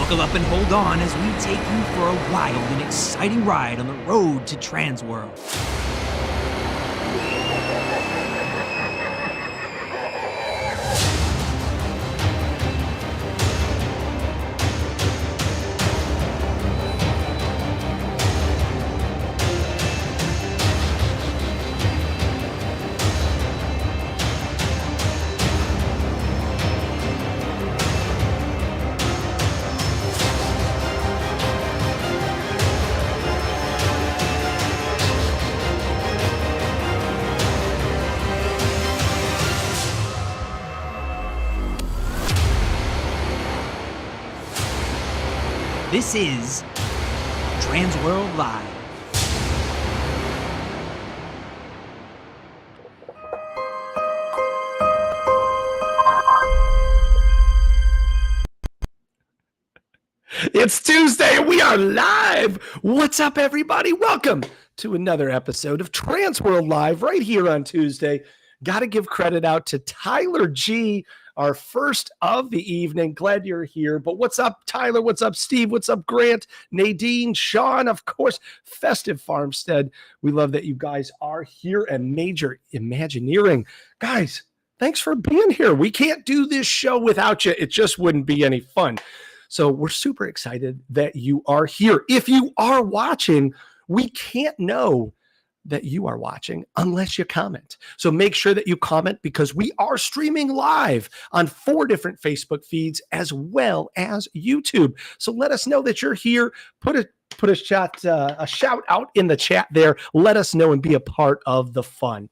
Buckle up and hold on as we take you for a wild and exciting ride on the road to TransWorld. This is TransWorld Live. It's Tuesday and we are live. What's up, everybody? Welcome to another episode of TransWorld Live right here on Tuesday. Got to give credit out to Tyler G, our first of the evening. Glad you're here. But what's up, Tyler? What's up, Steve? What's up, Grant? Nadine, Sean, of course, Festive Farmstead. We love that you guys are here and Major Imagineering. Guys, thanks for being here. We can't do this show without you. It just wouldn't be any fun. So we're super excited that you are here. If you are watching, we can't know that you are watching unless you comment. So make sure that you comment because we are streaming live on 4 different Facebook feeds as well as YouTube. So let us know that you're here. Put a shout out in the chat there. Let us know and be a part of the fun.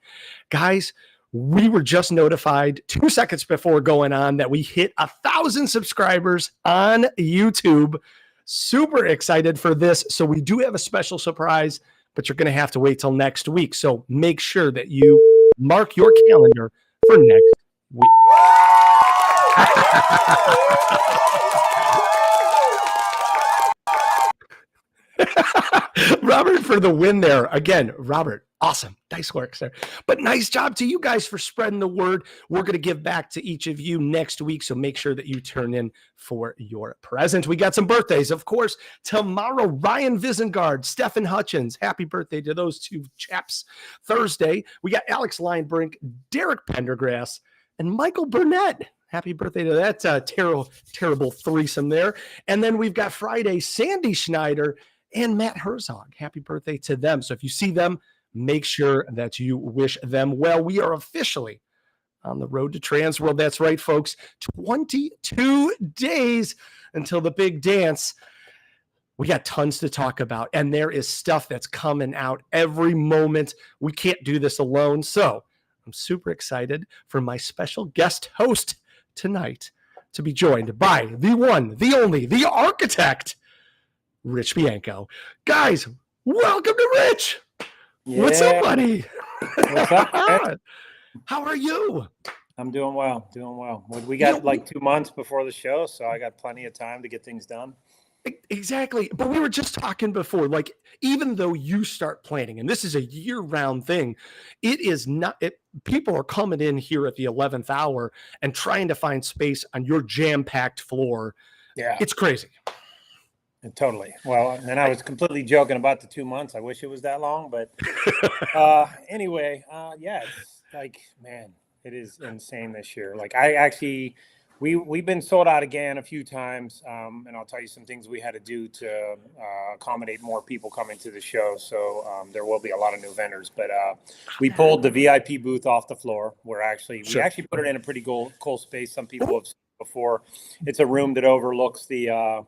Guys, we were just notified 2 seconds before going on that we hit 1,000 subscribers on YouTube. Super excited for this. So we do have a special surprise, but you're going to have to wait till next week. So make sure that you mark your calendar for next week. Robert for the win there. Again, Robert, awesome. Nice work, sir. But nice job to you guys for spreading the word. We're going to give back to each of you next week, so make sure that you turn in for your present. We got some birthdays, of course. Tomorrow, Ryan Visengard, Stephen Hutchins. Happy birthday to those 2 chaps. Thursday, we got Alex Linebrink, Derek Pendergrass, and Michael Burnett. Happy birthday to that terrible threesome there. And then we've got Friday, Sandy Schneider and Matt Herzog. Happy birthday to them. So if you see them, make sure that you wish them well. We are officially on the road to TransWorld. That's right, folks. 22 days until the big dance. We got tons to talk about, and there is stuff that's coming out every moment. We can't do this alone. So I'm super excited for my special guest host tonight to be joined by the one, the only, the architect, Rich Bianco. Guys, welcome to Rich. Yeah. What's up, buddy? What's up? How are you? I'm doing well. We got like 2 months before the show, so I got plenty of time to get things done. Exactly. But we were just talking before, like, even though you start planning, and this is a year-round thing, it is not, people are coming in here at the 11th hour and trying to find space on your jam-packed floor. Yeah. It's crazy. Totally. Well, and I was completely joking about the 2 months. I wish it was that long, but anyway, yeah, it's like, man, it is insane this year. Like we've been sold out again a few times, and I'll tell you some things we had to do to accommodate more people coming to the show. So there will be a lot of new vendors, but we pulled the VIP booth off the floor. We actually put it in a pretty cool space. Some people have seen it before. It's a room that overlooks the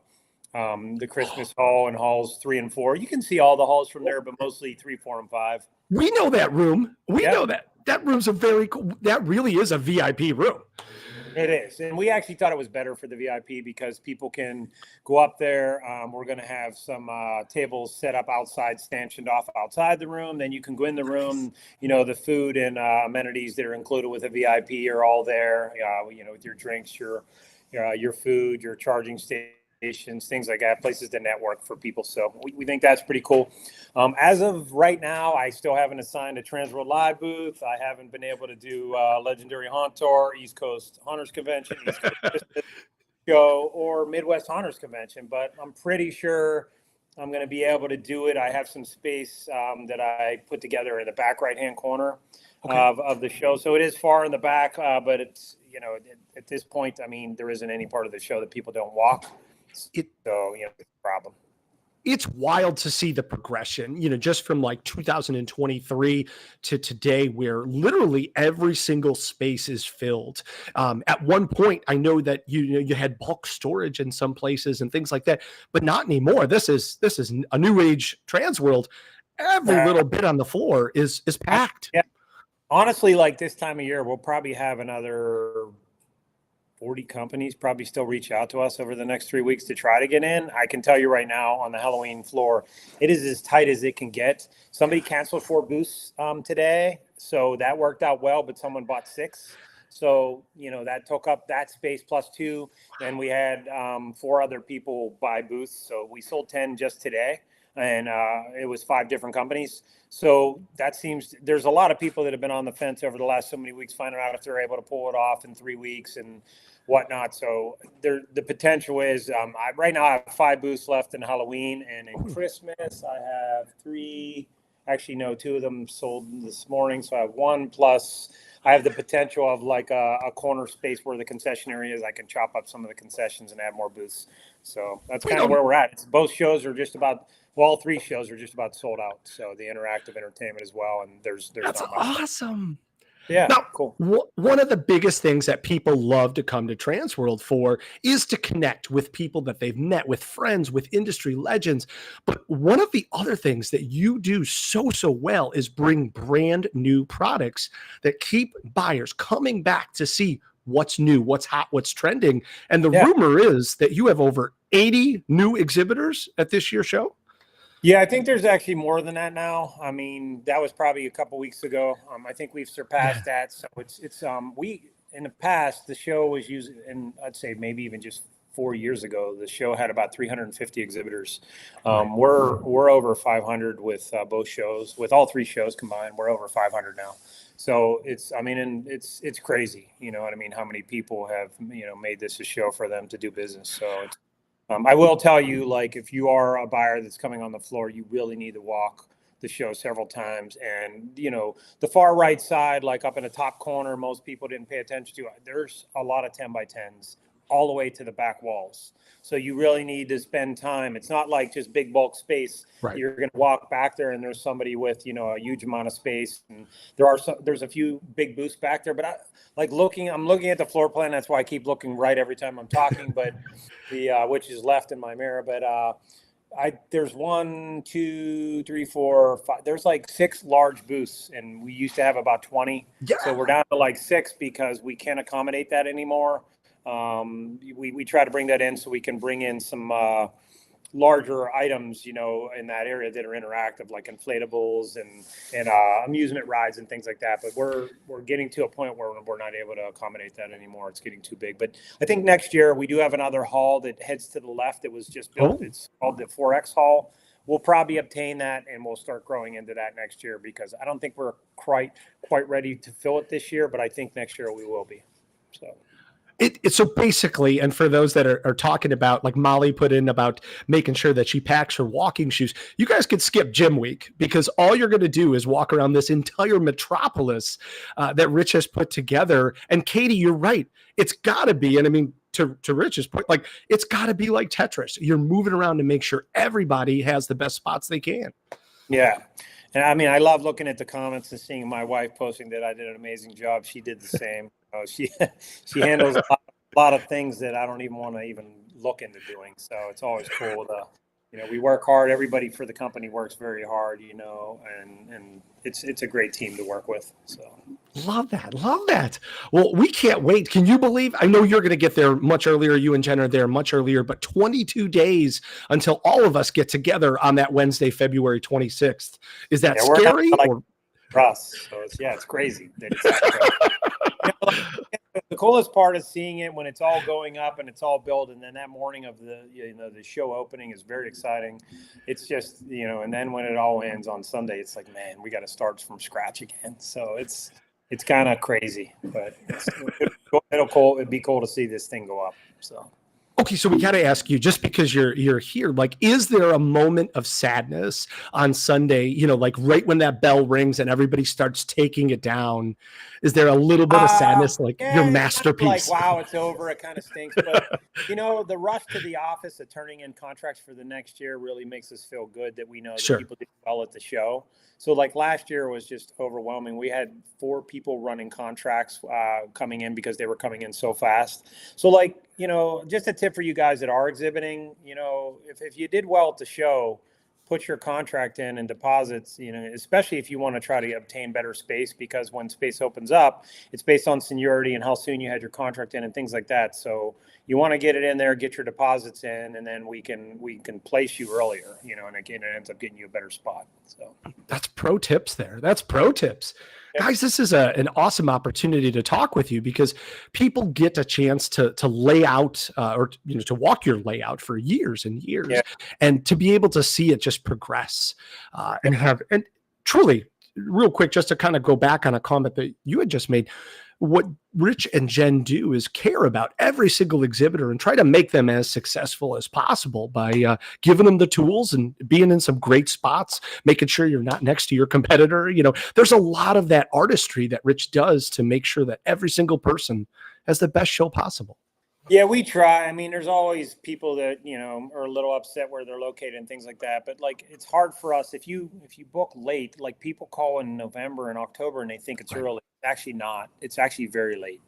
Christmas hall and halls 3 and 4. You can see all the halls from there, but mostly 3, 4, and 5. We know that room. We know that room's a very cool. That really is a VIP room. It is. And we actually thought it was better for the VIP because people can go up there. We're going to have some tables set up outside, stanchioned off outside the room. Then you can go in the room. You know, the food and amenities that are included with a VIP are all there, with your drinks, your food, your charging station, things like that, places to network for people. So we think that's pretty cool. As of right now, I still haven't assigned a TransWorld Live booth. I haven't been able to do Legendary Haunt Tour, East Coast Hunters Convention, East Coast Christmas. show or Midwest Honors Convention, but I'm pretty sure I'm going to be able to do it. I have some space that I put together in the back right-hand corner of the show. So it is far in the back, but it's, at this point, I mean, there isn't any part of the show that people don't walk. So, it's a problem. It's wild to see the progression, just from like 2023 to today, where literally every single space is filled. At one point, I know that you had bulk storage in some places and things like that, but not anymore. This is a new age TransWorld. Every little bit on the floor is packed. Yeah. Honestly, like this time of year, we'll probably have another 40 companies probably still reach out to us over the next 3 weeks to try to get in. I can tell you right now on the Halloween floor, it is as tight as it can get. Somebody canceled 4 booths today, so that worked out well, but someone bought 6. So, that took up that space plus 2. Then we had 4 other people buy booths. So we sold 10 just today, and it was 5 different companies. So that seems, there's a lot of people that have been on the fence over the last so many weeks, finding out if they're able to pull it off in 3 weeks and whatnot. So the potential is, right now I have 5 booths left in Halloween, and in Christmas I have 3. Actually, no, 2 of them sold this morning. So I have 1 plus. I have the potential of like a corner space where the concession area is. I can chop up some of the concessions and add more booths. So that's kind of where we're at. Both shows are just about, all 3 shows are just about sold out. So the interactive entertainment as well. And there's that's not much. Awesome. Yeah, now, cool. One of the biggest things that people love to come to TransWorld for is to connect with people that they've met, with friends, with industry legends. But one of the other things that you do so well is bring brand new products that keep buyers coming back to see what's new, what's hot, what's trending. And the rumor is that you have over 80 new exhibitors at this year's show. Yeah, I think there's actually more than that now. I mean, that was probably a couple weeks ago. I think we've surpassed that. So it's we in the past, the show was using, and I'd say maybe even just 4 years ago, the show had about 350 exhibitors. We're over 500 with both shows, with all 3 shows combined. We're over 500 now. So it's crazy. You know what I mean? How many people have made this a show for them to do business? So it's. I will tell you, like, if you are a buyer that's coming on the floor, you really need to walk the show several times. And, the far right side, like up in the top corner, most people didn't pay attention to. There's a lot of 10 by 10s all the way to the back walls. So you really need to spend time. It's not like just big bulk space. Right. You're going to walk back there and there's somebody with, a huge amount of space. And there's a few big booths back there, but I'm looking at the floor plan. That's why I keep looking right every time I'm talking, but which is left in my mirror. But there's 1, 2, 3, 4, 5. There's like 6 large booths, and we used to have about 20. Yeah. So we're down to like 6 because we can't accommodate that anymore. We try to bring that in so we can bring in some larger items, in that area that are interactive, like inflatables and amusement rides and things like that. But we're getting to a point where we're not able to accommodate that anymore. It's getting too big. But I think next year we do have another hall that heads to the left that was just built. Oh. It's called the 4X hall. We'll probably obtain that, and we'll start growing into that next year, because I don't think we're quite ready to fill it this year, but I think next year we will be. So. It's so basically, and for those that are talking about, like Molly put in about making sure that she packs her walking shoes, you guys could skip gym week, because all you're going to do is walk around this entire metropolis that Rich has put together. And Katie, you're right. It's got to be, and I mean, to Rich's point, like, it's got to be like Tetris. You're moving around to make sure everybody has the best spots they can. Yeah. And I mean, I love looking at the comments and seeing my wife posting that I did an amazing job. She did the same. She handles a lot of things that I don't even want to even look into doing. So it's always cool to, we work hard. Everybody for the company works very hard, and it's a great team to work with. So love that. Well, we can't wait. Can you believe? I know you're going to get there much earlier. You and Jen are there much earlier, but 22 days until all of us get together on that Wednesday, February 26th. Is that scary? For us. So it's crazy. The coolest part is seeing it when it's all going up and it's all built, and then that morning of the show opening is very exciting. It's just and then when it all ends on Sunday, it's like, man, we got to start from scratch again. So it's kind of crazy, but it'd be cool to see this thing go up. So Okay, so we got to ask you, just because you're here, like, is there a moment of sadness on Sunday? Like right when that bell rings and everybody starts taking it down, is there a little bit of sadness, like your Yeah, it's kind of like, masterpiece? wow, it's over. It kind of stinks. But, the rush to the office of turning in contracts for the next year really makes us feel good that we know that Sure. people did well at the show. So, like last year was just overwhelming. We had 4 people running contracts coming in because they were coming in so fast. So, like, just a tip for you guys that are exhibiting, if you did well at the show, put your contract in and deposits, especially if you want to try to obtain better space, because when space opens up, it's based on seniority and how soon you had your contract in and things like that. So you want to get it in there, get your deposits in, and then we can place you earlier, and again, it ends up getting you a better spot. So that's pro tips there. That's pro tips. Yep. Guys, this is an awesome opportunity to talk with you, because people get a chance to lay out or to walk your layout for years and years, and to be able to see it just progress and truly, real quick, just to kind of go back on a comment that you had just made. What Rich and Jen do is care about every single exhibitor and try to make them as successful as possible by giving them the tools and being in some great spots, making sure you're not next to your competitor. There's a lot of that artistry that Rich does to make sure that every single person has the best show possible. Yeah, we try. I mean, there's always people that, are a little upset where they're located and things like that. But like, it's hard for us. If you book late, like people call in November and October and they think it's early. It's actually not. It's actually very late.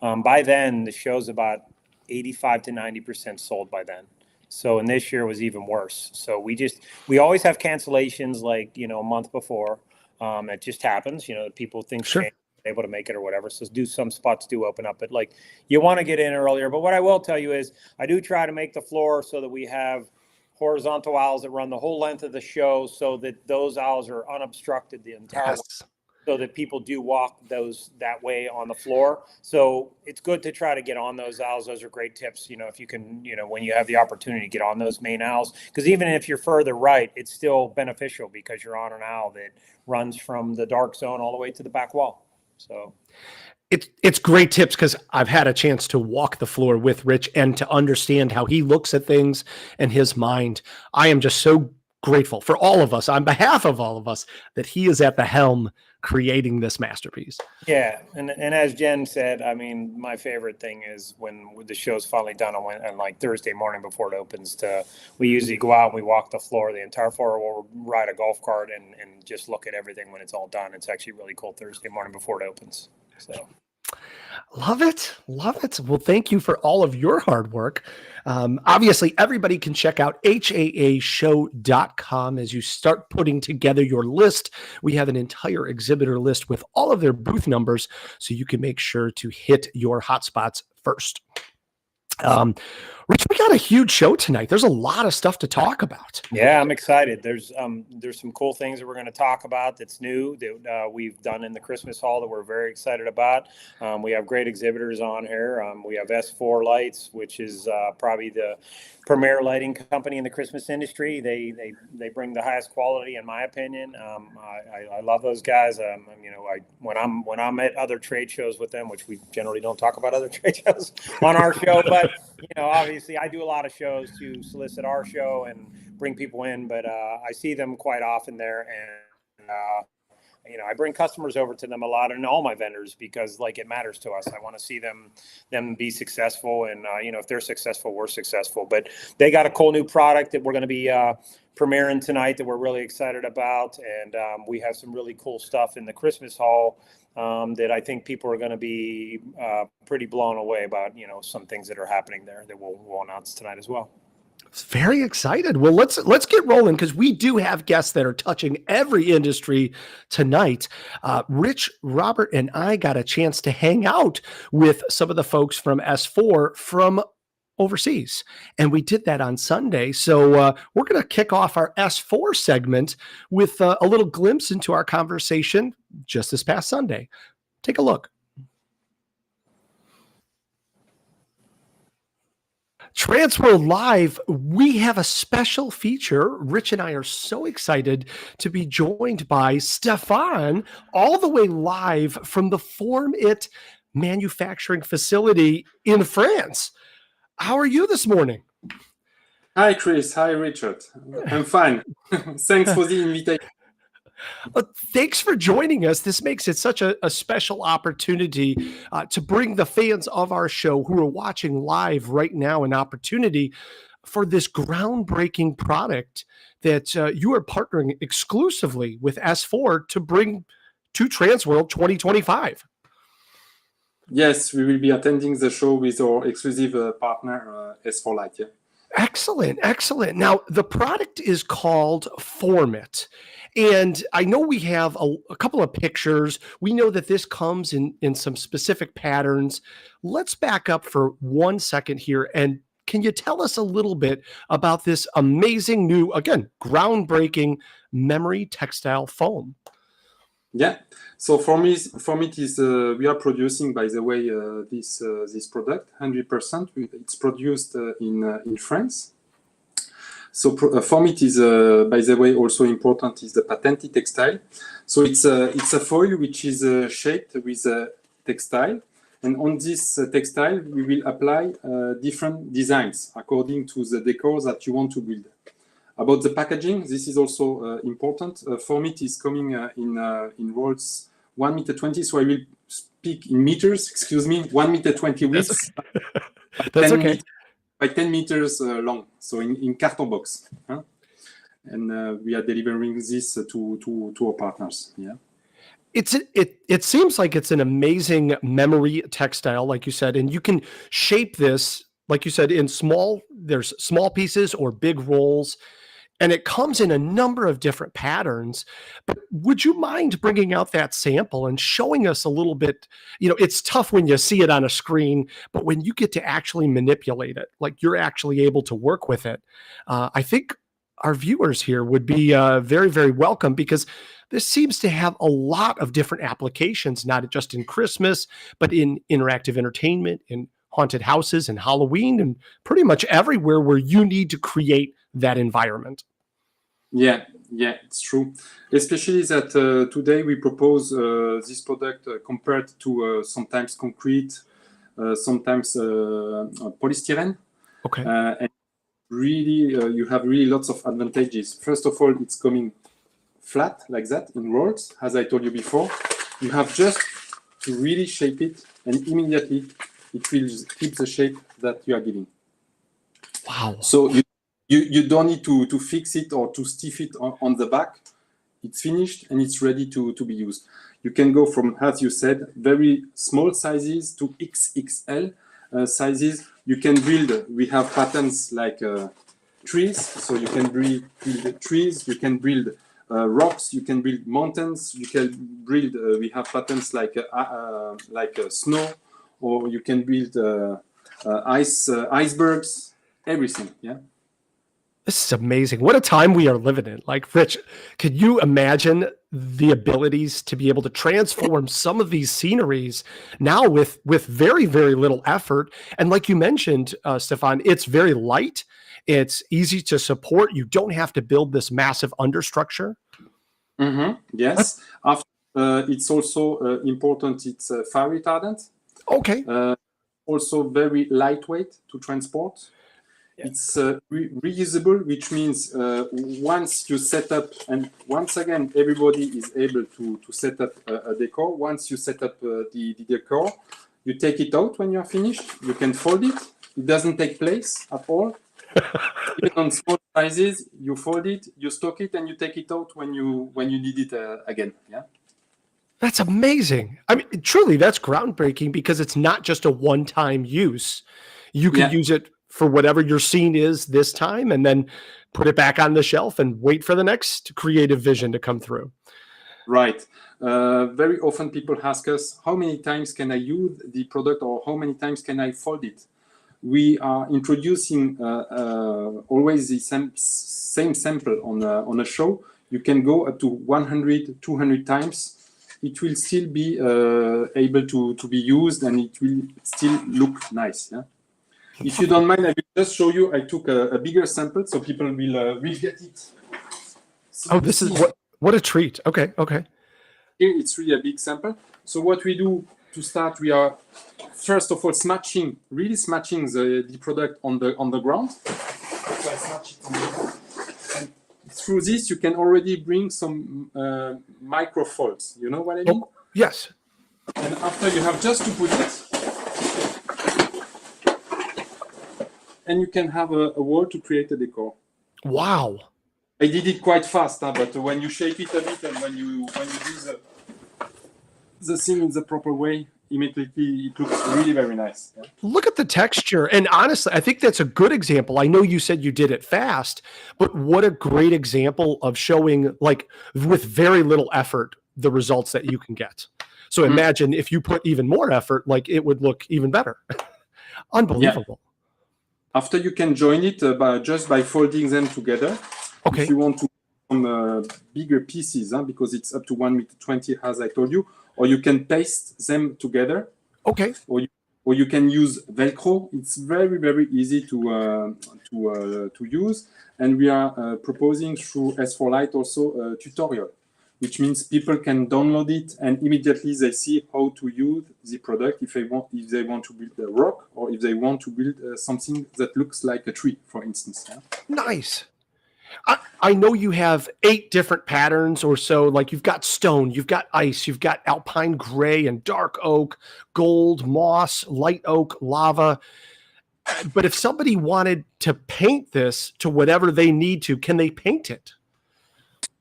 By then, the show's about 85 to 90% sold by then. So, and this year was even worse. So we always have cancellations like, a month before. It just happens, people think sure. Able to make it or whatever. So some spots do open up, but like you want to get in earlier. But what I will tell you is I do try to make the floor so that we have horizontal aisles that run the whole length of the show, so that those aisles are unobstructed the entire way, so that people do walk that way on the floor. So it's good to try to get on those aisles. Those are great tips. If you can, when you have the opportunity to get on those main aisles, because even if you're further right, it's still beneficial because you're on an aisle that runs from the dark zone all the way to the back wall. So it's great tips, because I've had a chance to walk the floor with Rich and to understand how he looks at things and his mind. I am just so grateful for all of us, on behalf of all of us, that he is at the helm creating this masterpiece. Yeah, and as Jen said, I mean, my favorite thing is when the show's finally done on like Thursday morning before it opens. We usually go out and we walk the floor, the entire floor, or ride a golf cart and just look at everything when it's all done. It's actually really cool Thursday morning before it opens. So. Love it. Love it. Well, thank you for all of your hard work. Obviously, everybody can check out haashow.com as you start putting together your list. We have an entire exhibitor list with all of their booth numbers, so you can make sure to hit your hotspots first. Rich, we got a huge show tonight. There's a lot of stuff to talk about. Yeah, I'm excited. There's some cool things that we're going to talk about that's new that we've done in the Christmas Hall that we're very excited about. We have great exhibitors on here. We have S4 Lights, which is probably the premier lighting company in the Christmas industry. They bring the highest quality, in my opinion. I love those guys. When I'm at other trade shows with them, which we generally don't talk about other trade shows on our show, but obviously I do a lot of shows to solicit our show and bring people in, but I see them quite often there, and I bring customers over to them a lot, and all my vendors, because like it matters to us. I want to see them be successful, and if they're successful, we're successful. But they got a cool new product that we're going to be premiering tonight that we're really excited about, and we have some really cool stuff in the Christmas Hall that I think people are going to be pretty blown away about. Some things that are happening there that we'll announce tonight as well. Very excited. Well, let's get rolling, because we do have guests that are touching every industry tonight. Rich, Robert, and I got a chance to hang out with some of the folks from S4 from overseas, and we did that on Sunday. So we're going to kick off our S4 segment with a little glimpse into our conversation just this past Sunday. Take a look. TransWorld Live, we have a special feature. Rich and I are so excited to be joined by Stefan, all the way live from the Formit manufacturing facility in France. How are you this morning? Hi, Chris. Hi, Richard. I'm fine. Thanks for the invitation. Thanks for joining us. This makes it such a special opportunity to bring the fans of our show who are watching live right now an opportunity for this groundbreaking product that you are partnering exclusively with S4 to bring to TransWorld 2025. Yes, we will be attending the show with our exclusive partner, S4 Light. Yeah. Excellent, excellent. Now, the product is called Formit. And I know we have a couple of pictures. We know that this comes in some specific patterns. Let's back up for 1 second here. And can you tell us a little bit about this amazing new, again, groundbreaking memory textile foam? Yeah. So Formit is we are producing, by the way, this product 100%. It's produced in France. So Formit is, by the way, also important is the patented textile. So it's a foil which is shaped with a textile, and on this textile we will apply different designs according to the decor that you want to build. About the packaging, this is also important. Formit is coming in rolls 1.20 m, so I will speak in meters. Excuse me, 1.20 m width. That's okay. By 10 meters long, so in carton box, huh? And we are delivering this to our partners. Yeah, it seems like it's an amazing memory textile, like you said, and you can shape this, like you said, in there's small pieces or big rolls, and it comes in a number of different patterns. But would you mind bringing out that sample and showing us a little bit? You know, it's tough when you see it on a screen, but when you get to actually manipulate it, like you're actually able to work with it, I think our viewers here would be very, very welcome, because this seems to have a lot of different applications, not just in Christmas, but in interactive entertainment, in haunted houses, and Halloween, and pretty much everywhere where you need to create that environment. Yeah, it's true. Especially that today we propose this product compared to sometimes concrete, sometimes polystyrene. Okay. And really, you have really lots of advantages. First of all, it's coming flat like that in rolls, as I told you before. You have just to really shape it, and immediately it will keep the shape that you are giving. Wow. So you don't need to fix it or to stiff it on the back. It's finished and it's ready to be used. You can go from, as you said, very small sizes to XXL sizes. You can build, we have patterns like trees, so you can build trees, you can build rocks, you can build mountains, you can build, we have patterns like snow, or you can build icebergs, everything, yeah. This is amazing. What a time we are living in. Like, Rich, could you imagine the abilities to be able to transform some of these sceneries now with very, very little effort? And like you mentioned, Stefan, it's very light. It's easy to support. You don't have to build this massive understructure. Mm-hmm. Yes. After, it's also important. It's fire retardant. Okay. Also very lightweight to transport. Yeah. It's reusable, which means once you set up, and once again, everybody is able to set up a decor. Once you set up the decor, you take it out when you're finished. You can fold it. It doesn't take place at all. Even on small sizes, you fold it, you stock it, and you take it out when you need it again. Yeah. That's amazing. I mean, truly, that's groundbreaking, because it's not just a one-time use. You can use it for whatever your scene is this time, and then put it back on the shelf and wait for the next creative vision to come through. Right. Very often people ask us, how many times can I use the product, or how many times can I fold it? We are introducing always the same sample on a show. You can go up to 100, 200 times. It will still be able to be used, and it will still look nice. Yeah. If you don't mind, I will just show you. I took a bigger sample so people will get it. So this is what a treat. Okay. Here it's really a big sample. So what we do, to start, we are first of all really smashing the product on the ground. So I smash it on the ground. And through this, you can already bring some micro folds. You know what I mean? Oh, yes. And after you have just to put it, and you can have a wall to create a decor. Wow. I did it quite fast, but when you shape it a bit and when you do the thing in the proper way, immediately it looks really very nice. Yeah? Look at the texture. And honestly, I think that's a good example. I know you said you did it fast, but what a great example of showing, like, with very little effort, the results that you can get. So imagine if you put even more effort, like, it would look even better. Unbelievable. Yeah. After you can join it just by folding them together. Okay. If you want to some bigger pieces, because it's up to 1.20 m, as I told you, or you can paste them together. Okay. Or you can use Velcro. It's very, very easy to use. And we are proposing through S4Lite also a tutorial, which means people can download it and immediately they see how to use the product if they want to build a rock or if they want to build something that looks like a tree, for instance. Yeah? Nice. I know you have 8 different patterns or so. Like, you've got stone, you've got ice, you've got alpine gray and dark oak, gold, moss, light oak, lava. But if somebody wanted to paint this to whatever they need to, can they paint it?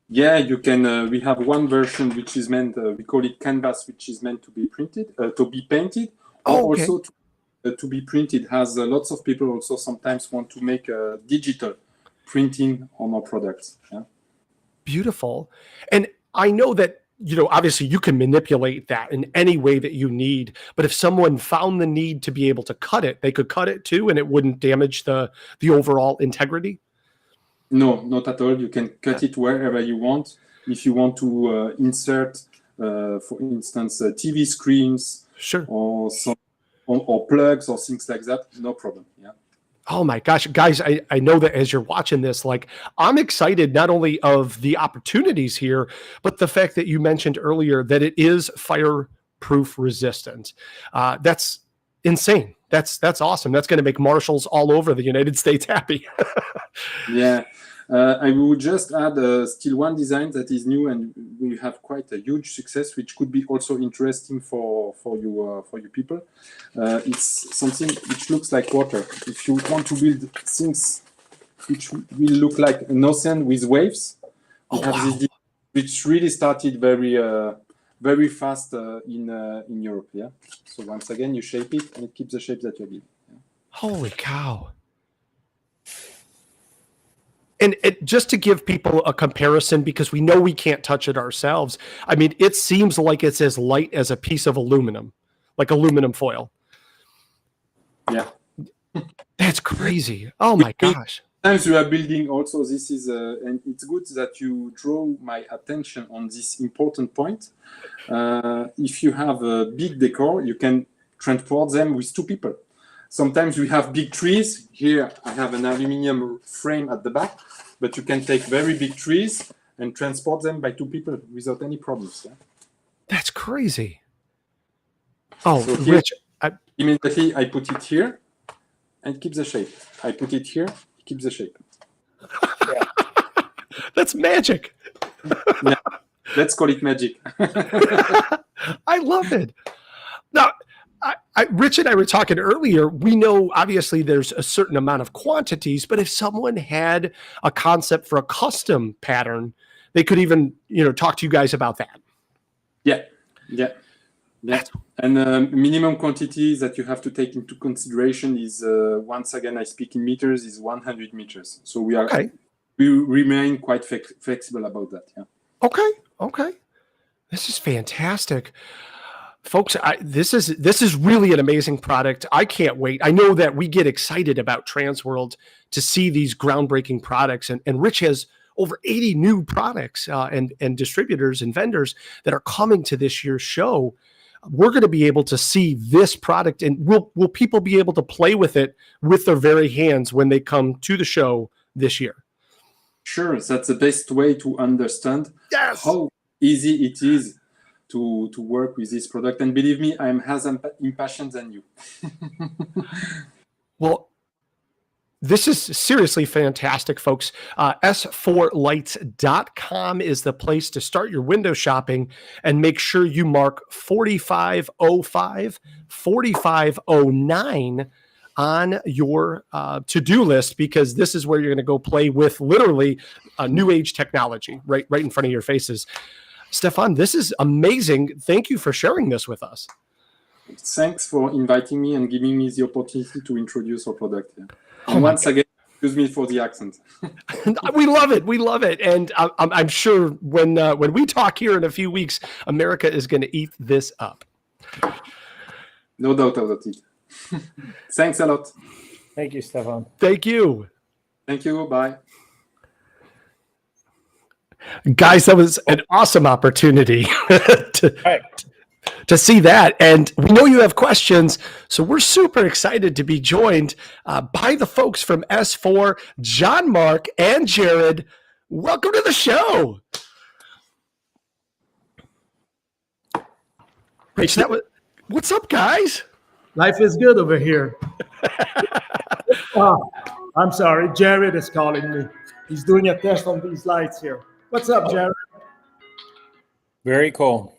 Yeah, you can. We have one version which is meant, we call it canvas, which is meant to be printed, to be painted, or okay. also to be printed. Has lots of people also sometimes want to make a digital printing on our products. Yeah? Beautiful. And I know that, obviously you can manipulate that in any way that you need, but if someone found the need to be able to cut it, they could cut it too, and it wouldn't damage the overall integrity? No, not at all. You can cut it wherever you want. If you want to insert, for instance, TV screens, sure, or plugs or things like that, no problem. Yeah. Oh my gosh, guys, I know that as you're watching this, like, I'm excited not only of the opportunities here, but the fact that you mentioned earlier that it is fireproof resistant. That's insane. That's awesome. That's going to make marshals all over the United States happy. Yeah. I would just add still one design that is new and we have quite a huge success, which could be also interesting for you people. It's something which looks like water. If you want to build things which will look like an ocean with waves, we have this design which really started very fast in Europe. Yeah. So once again, you shape it and it keeps the shape that you give. Yeah. Holy cow. And just to give people a comparison, because we know we can't touch it ourselves, I mean, it seems like it's as light as a piece of aluminum, like aluminum foil. Yeah. That's crazy. Oh my gosh. Sometimes we are building also, this is, and it's good that you draw my attention on this important point. If you have a big decor, you can transport them with 2 people. Sometimes we have big trees. Here I have an aluminum frame at the back, but you can take very big trees and transport them by 2 people without any problems. Yeah? That's crazy. Oh, so here, Rich. Immediately I put it here and keep the shape. I put it here, keep the shape. Yeah. That's magic. Yeah. Let's call it magic. I love it. Now, Rich and I were talking earlier, we know obviously there's a certain amount of quantities, but if someone had a concept for a custom pattern, they could even, talk to you guys about that. Yeah. And minimum quantity that you have to take into consideration is, once again, I speak in meters, is 100 meters. So we remain quite flexible about that. Yeah. Okay. This is fantastic. Folks, this is really an amazing product. I can't wait. I know that we get excited about TransWorld to see these groundbreaking products, and Rich has over 80 new products and distributors and vendors that are coming to this year's show. We're going to be able to see this product, and will people be able to play with it with their very hands when they come to the show this year? Sure, that's the best way to understand how easy it is to work with this product. And believe me, I am as impatient than you. Well, this is seriously fantastic, folks. S4lights.com is the place to start your window shopping, and make sure you mark 4505, 4509 on your to-do list, because this is where you're going to go play with literally new age technology right in front of your faces. Stefan, this is amazing. Thank you for sharing this with us. Thanks for inviting me and giving me the opportunity to introduce our product here. And once again, excuse me for the accent. We love it. We love it. And I'm sure when we talk here in a few weeks, America is going to eat this up. No doubt about it. Thanks a lot. Thank you, Stefan. Thank you. Thank you. Bye. Guys, that was an awesome opportunity to see that. And we know you have questions, so we're super excited to be joined by the folks from S4, Jean-Marc and Jared. Welcome to the show. Rich, what's up, guys? Life is good over here. I'm sorry, Jared is calling me. He's doing a test on these lights here. What's up, Jared? Very cool.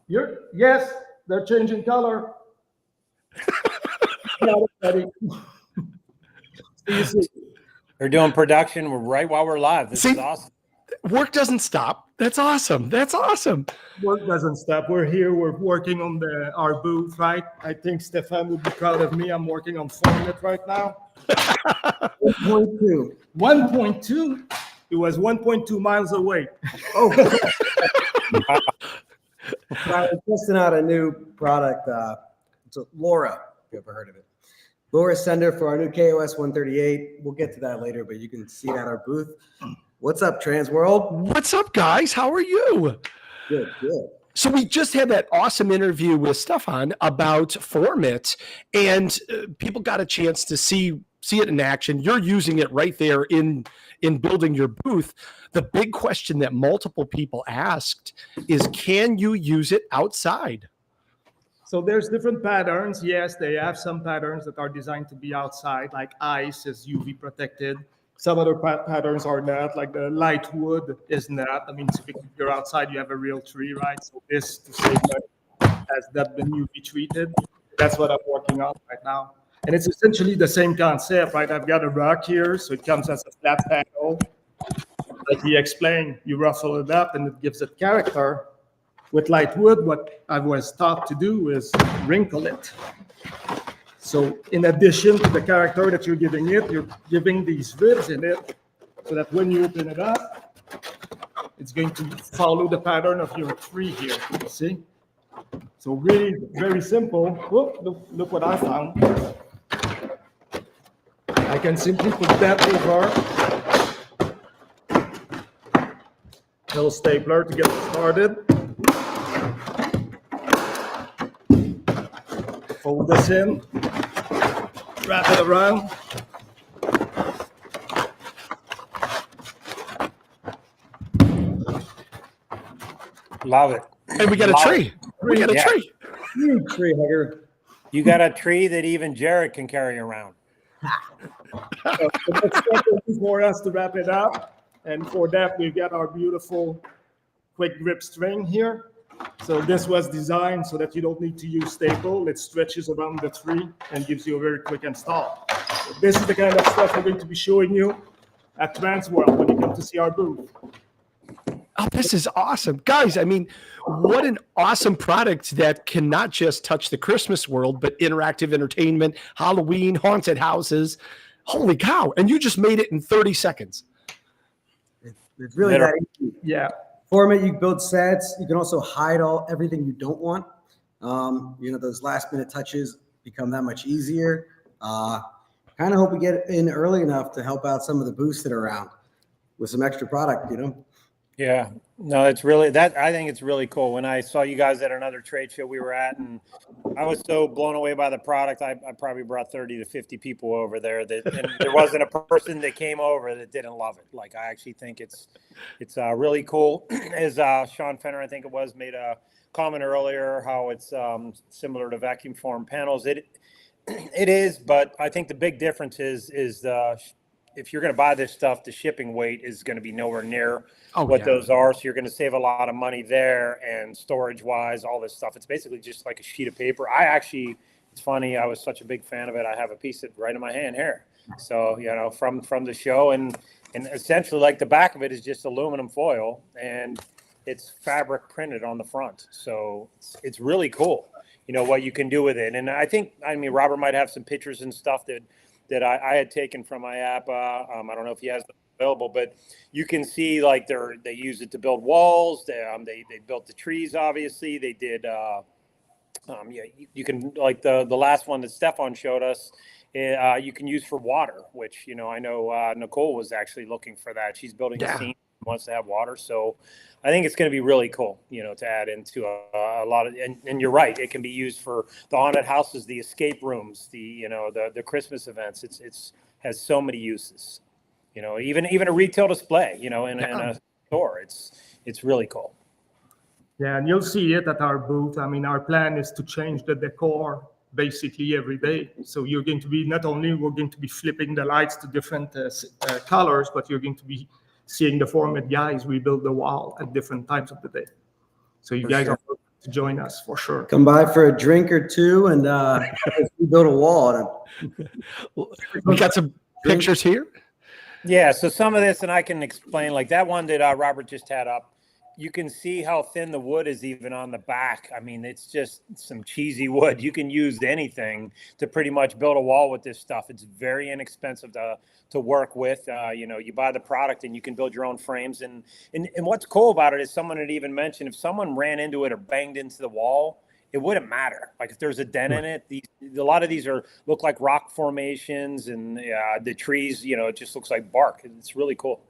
Yes, they're changing color. Not ready. They're doing production right while we're live. This is awesome. Work doesn't stop. That's awesome. That's awesome. Work doesn't stop. We're here. We're working on our booth, right? I think Stefan would be proud of me. I'm working on Formit right now. 1.2. 1.2? It was 1.2 miles away. Oh. I'm testing out a new product. It's a LoRa, if you ever heard of it. LoRa sender for our new KOS 138. We'll get to that later, but you can see it at our booth. What's up, TransWorld? What's up, guys? How are you? Good, good. So we just had that awesome interview with Stefan about Formit, and people got a chance to see it in action. You're using it right there in building your booth. The big question that multiple people asked is, can you use it outside? So there's different patterns. Yes, they have some patterns that are designed to be outside, like ice is UV protected. Some other patterns are not, like the light wood is not. I mean, typically if you're outside, you have a real tree, right? So this, to save money, has that been UV treated. That's what I'm working on right now. And it's essentially the same concept, right? I've got a rock here, so it comes as a flat panel. Like he explained, you ruffle it up and it gives it character. With light wood, what I was taught to do is wrinkle it. So in addition to the character that you're giving it, you're giving these ribs in it so that when you open it up, it's going to follow the pattern of your tree here, you see? So really very simple. Whoop, look what I found. I can simply put that over a little stapler to get started. Fold this in, wrap it around. Love it. And we got a tree. We got a tree. Tree hugger. You got a tree that even Jared can carry around. So the next step is for us to wrap it up. And for that, we've got our beautiful quick grip string here. So this was designed so that you don't need to use staple. It stretches around the tree and gives you a very quick install. So this is the kind of stuff we're going to be showing you at TransWorld when you come to see our booth. Oh, this is awesome. Guys, I mean, what an awesome product that can not just touch the Christmas world, but interactive entertainment, Halloween, haunted houses. Holy cow. And you just made it in 30 seconds. It's really that easy. Yeah. Formit, you build sets. You can also hide everything you don't want. Those last minute touches become that much easier. Kind of hope we get in early enough to help out some of the booths that are around with some extra product, Yeah, no, it's really that. I think it's really cool. When I saw you guys at another trade show we were at, and I was so blown away by the product. I probably brought 30 to 50 people over there and there wasn't a person that came over that didn't love it. Like, I actually think it's really cool. As Sean Fenner, I think it was, made a comment earlier, how it's similar to vacuum form panels. It is, but I think the big difference is if you're going to buy this stuff, the shipping weight is going to be nowhere near what those are. So you're going to save a lot of money there, and storage wise, all this stuff. It's basically just like a sheet of paper. It's funny. I was such a big fan of it. I have a piece of it right in my hand here. So, from the show, and essentially, like, the back of it is just aluminum foil, and it's fabric printed on the front. So it's really cool, what you can do with it. And I mean, Robert might have some pictures and stuff that I had taken from my app. I don't know if he has them available, but you can see, like, they use it to build walls. They built the trees. Obviously, they did. You can, like, the last one that Stefan showed us. You can use for water, which I know Nicole was actually looking for that. She's building a scene, wants to have water. So I think it's going to be really cool, to add into a lot of, and you're right, it can be used for the haunted houses, the escape rooms, the Christmas events. It's has so many uses, even a retail display, in a store. It's really cool. Yeah, and you'll see it at our booth. I mean, our plan is to change the decor basically every day. So you're going to be, not only we're going to be flipping the lights to different colors, but you're going to be seeing the Formit guys rebuild the wall at different times of the day. So you guys are welcome to join us for sure. Come by for a drink or two and build a wall. We got some pictures here. Yeah, so some of this, and I can explain, like that one that Robert just had up. You can see how thin the wood is even on the back. I mean, it's just some cheesy wood. You can use anything to pretty much build a wall with this stuff. It's very inexpensive to work with. You buy the product and you can build your own frames. And what's cool about it is, someone had even mentioned, if someone ran into it or banged into the wall, it wouldn't matter. Like, if there's a dent in it, a lot of these look like rock formations, and the trees, it just looks like bark. It's really cool.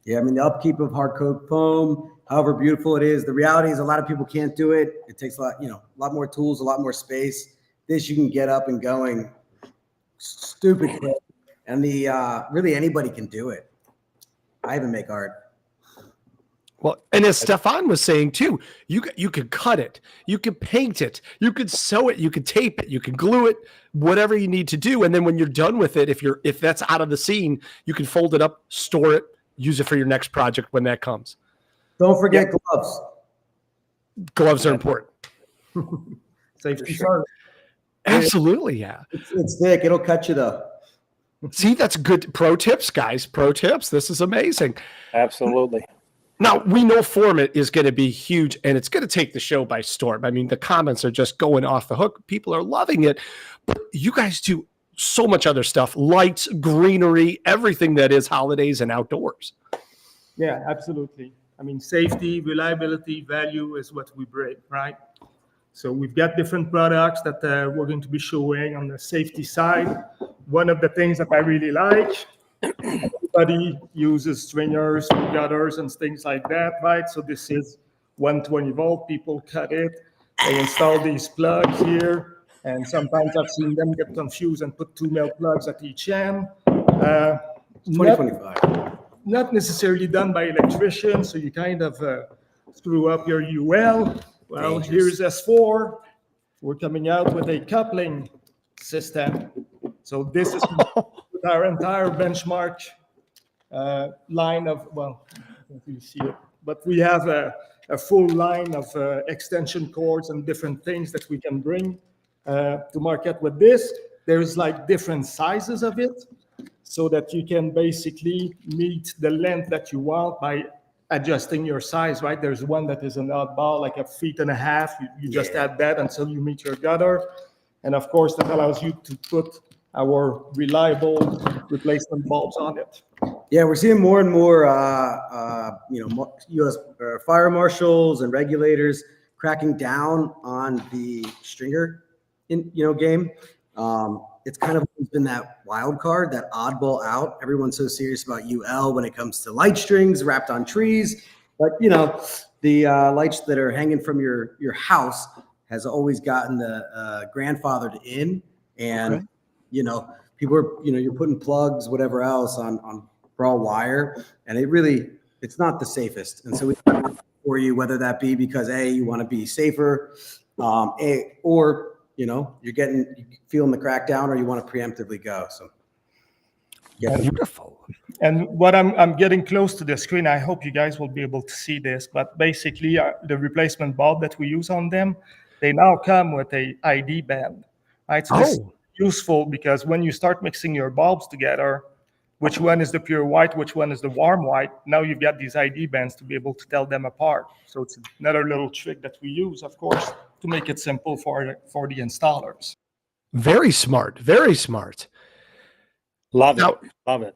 Yeah, I mean, the upkeep of hard coat foam, however beautiful it is, the reality is a lot of people can't do it. It takes a lot more tools, a lot more space. This you can get up and going stupid quick. And really anybody can do it. I even make art. Well, and as Stefan was saying too, you could cut it, you could paint it, you could sew it, you could tape it, you can glue it, whatever you need to do. And then when you're done with it, if that's out of the scene, you can fold it up, store it, use it for your next project when that comes. Don't forget gloves. Gloves are important. Safety Sure. Absolutely, yeah. It's thick. It'll cut you though. See, that's good pro tips, guys. Pro tips. This is amazing. Absolutely. Now, we know Formit is going to be huge, and it's going to take the show by storm. I mean, the comments are just going off the hook. People are loving it. But you guys do so much other stuff, lights, greenery, everything that is holidays and outdoors. Yeah, absolutely. I mean, safety, reliability, value is what we bring, right? So we've got different products that we're going to be showing on the safety side. One of the things that I really like, everybody uses stringers, gutters, and things like that, right? So this is 120 volt. People cut it. They install these plugs here. And sometimes I've seen them get confused and put 2 mil plugs at each end. 2025. Not necessarily done by electricians, so you kind of screw up your UL. Well, here's S4. We're coming out with a coupling system. So this is with our entire benchmark line of, well, I don't really see it, but we have a full line of extension cords and different things that we can bring to market with this. There's like different sizes of it, so that you can basically meet the length that you want by adjusting your size, right? There's one that is an oddball, like 1.5 feet. You just add that until you meet your gutter. And of course, that allows you to put our reliable replacement bulbs on it. Yeah, we're seeing more and more, U.S. fire marshals and regulators cracking down on the stringer game. It's kind of has been that wild card, that oddball out. Everyone's so serious about UL when it comes to light strings wrapped on trees. But, you know, the lights that are hanging from your house has always gotten the grandfathered in. And, you know, people are, you know, you're putting plugs, whatever else on raw wire. And it's not the safest. And so we for you, whether that be because you want to be safer, or you know, you're feeling the crackdown, or you want to preemptively go. So, yeah, beautiful. And what I'm getting close to the screen. I hope you guys will be able to see this. But basically, the replacement bulb that we use on them, they now come with a ID band, right? So this is useful because when you start mixing your bulbs together, which one is the pure white, which one is the warm white, now you've got these ID bands to be able to tell them apart. So it's another little trick that we use, of course, to make it simple for the installers. Very smart. Very smart. Love it.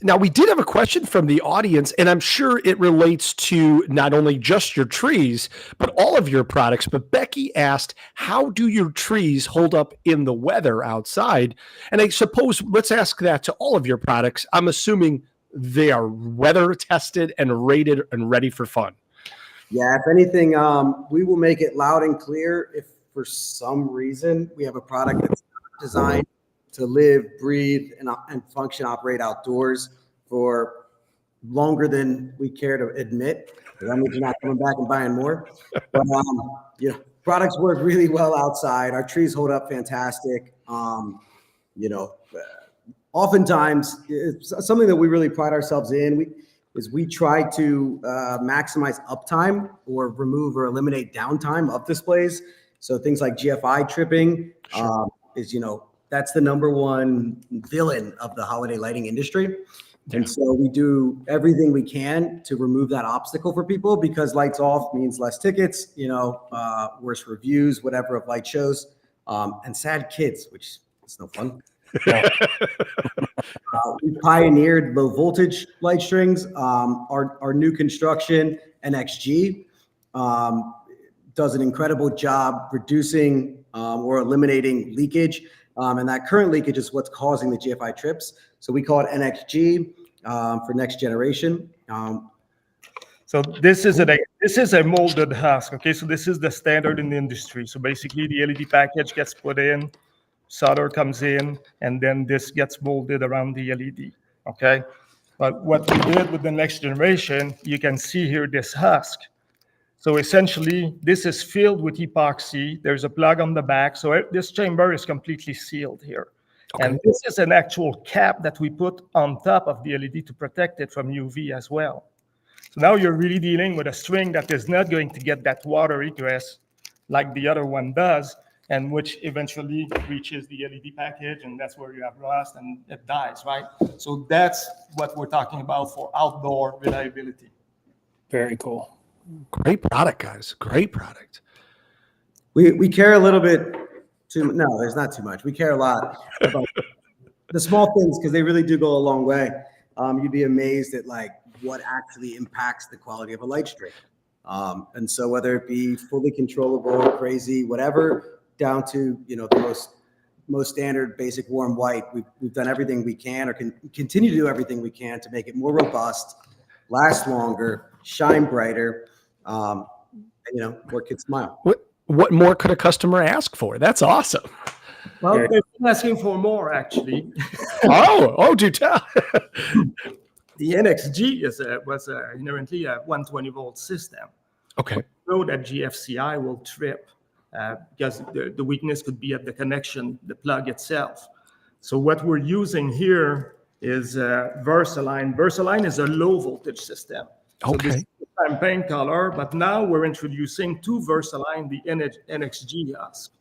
Now, we did have a question from the audience, and I'm sure it relates to not only just your trees, but all of your products. But Becky asked, how do your trees hold up in the weather outside? And I suppose let's ask that to all of your products. I'm assuming they are weather tested and rated and ready for fun. Yeah, if anything, we will make it loud and clear if for some reason we have a product that's designed to live, breathe, and function, operate outdoors for longer than we care to admit. That means you're not coming back and buying more. But you know, products work really well outside. Our trees hold up fantastic. You know, oftentimes it's something that we really pride ourselves in. We try to maximize uptime or remove or eliminate downtime of displays. So things like GFI tripping is, you know, that's the number one villain of the holiday lighting industry. Yeah. And so we do everything we can to remove that obstacle for people, because lights off means less tickets, you know, worse reviews, whatever, of light shows, and sad kids, which is no fun. We pioneered low voltage light strings. Our new construction NXG does an incredible job reducing or eliminating leakage. And that current leakage is what's causing the GFI trips. So we call it NXG for next generation. So this is a molded husk. Okay, so this is the standard in the industry. So basically, the LED package gets put in, solder comes in, and then this gets molded around the LED. Okay, but what we did with the next generation, you can see here this husk. So essentially, this is filled with epoxy. There's a plug on the back. So this chamber is completely sealed here. Okay. And this is an actual cap that we put on top of the LED to protect it from UV as well. So now you're really dealing with a string that is not going to get that water egress like the other one does, and which eventually reaches the LED package, and that's where you have rust and it dies, right? So that's what we're talking about for outdoor reliability. Very cool. Great product, guys. Great product. We care a little bit too. No, there's not too much. We care a lot about the small things, because they really do go a long way. You'd be amazed at like what actually impacts the quality of a light string. And so whether it be fully controllable, crazy, whatever, down to, you know, the most standard basic warm white, we've done everything we can, or can continue to do everything we can to make it more robust, last longer, shine brighter, and, you know, more kids smile. What more could a customer ask for? That's awesome. Well, they're asking for more, actually. Do tell. The NXG was inherently a 120 volt system. Okay. So that GFCI will trip because the weakness could be at the connection, the plug itself. So what we're using here is Versaline. Versaline is a low voltage system. So this is champagne color, but now we're introducing to Versaline the NXG husk.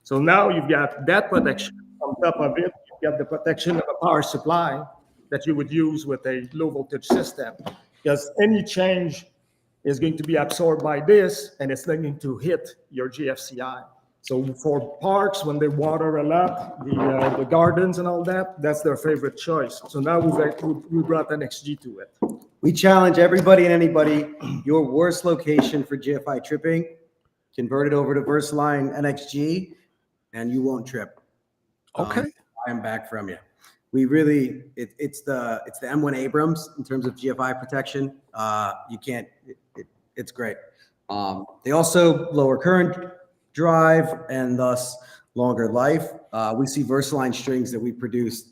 So now you've got that protection. On top of it, you've got the protection of a power supply that you would use with a low voltage system, because any change is going to be absorbed by this, and it's not going to hit your GFCI. So for parks, when they water a lot, the gardens and all that, that's their favorite choice. So now we brought NXG to it. We challenge everybody and anybody, your worst location for GFI tripping, convert it over to Versaline NXG, and you won't trip. Okay. them back from you. We really, it's the M1 Abrams in terms of GFI protection. You can't, it's great. They also lower current drive and thus longer life. We see Versaline strings that we produced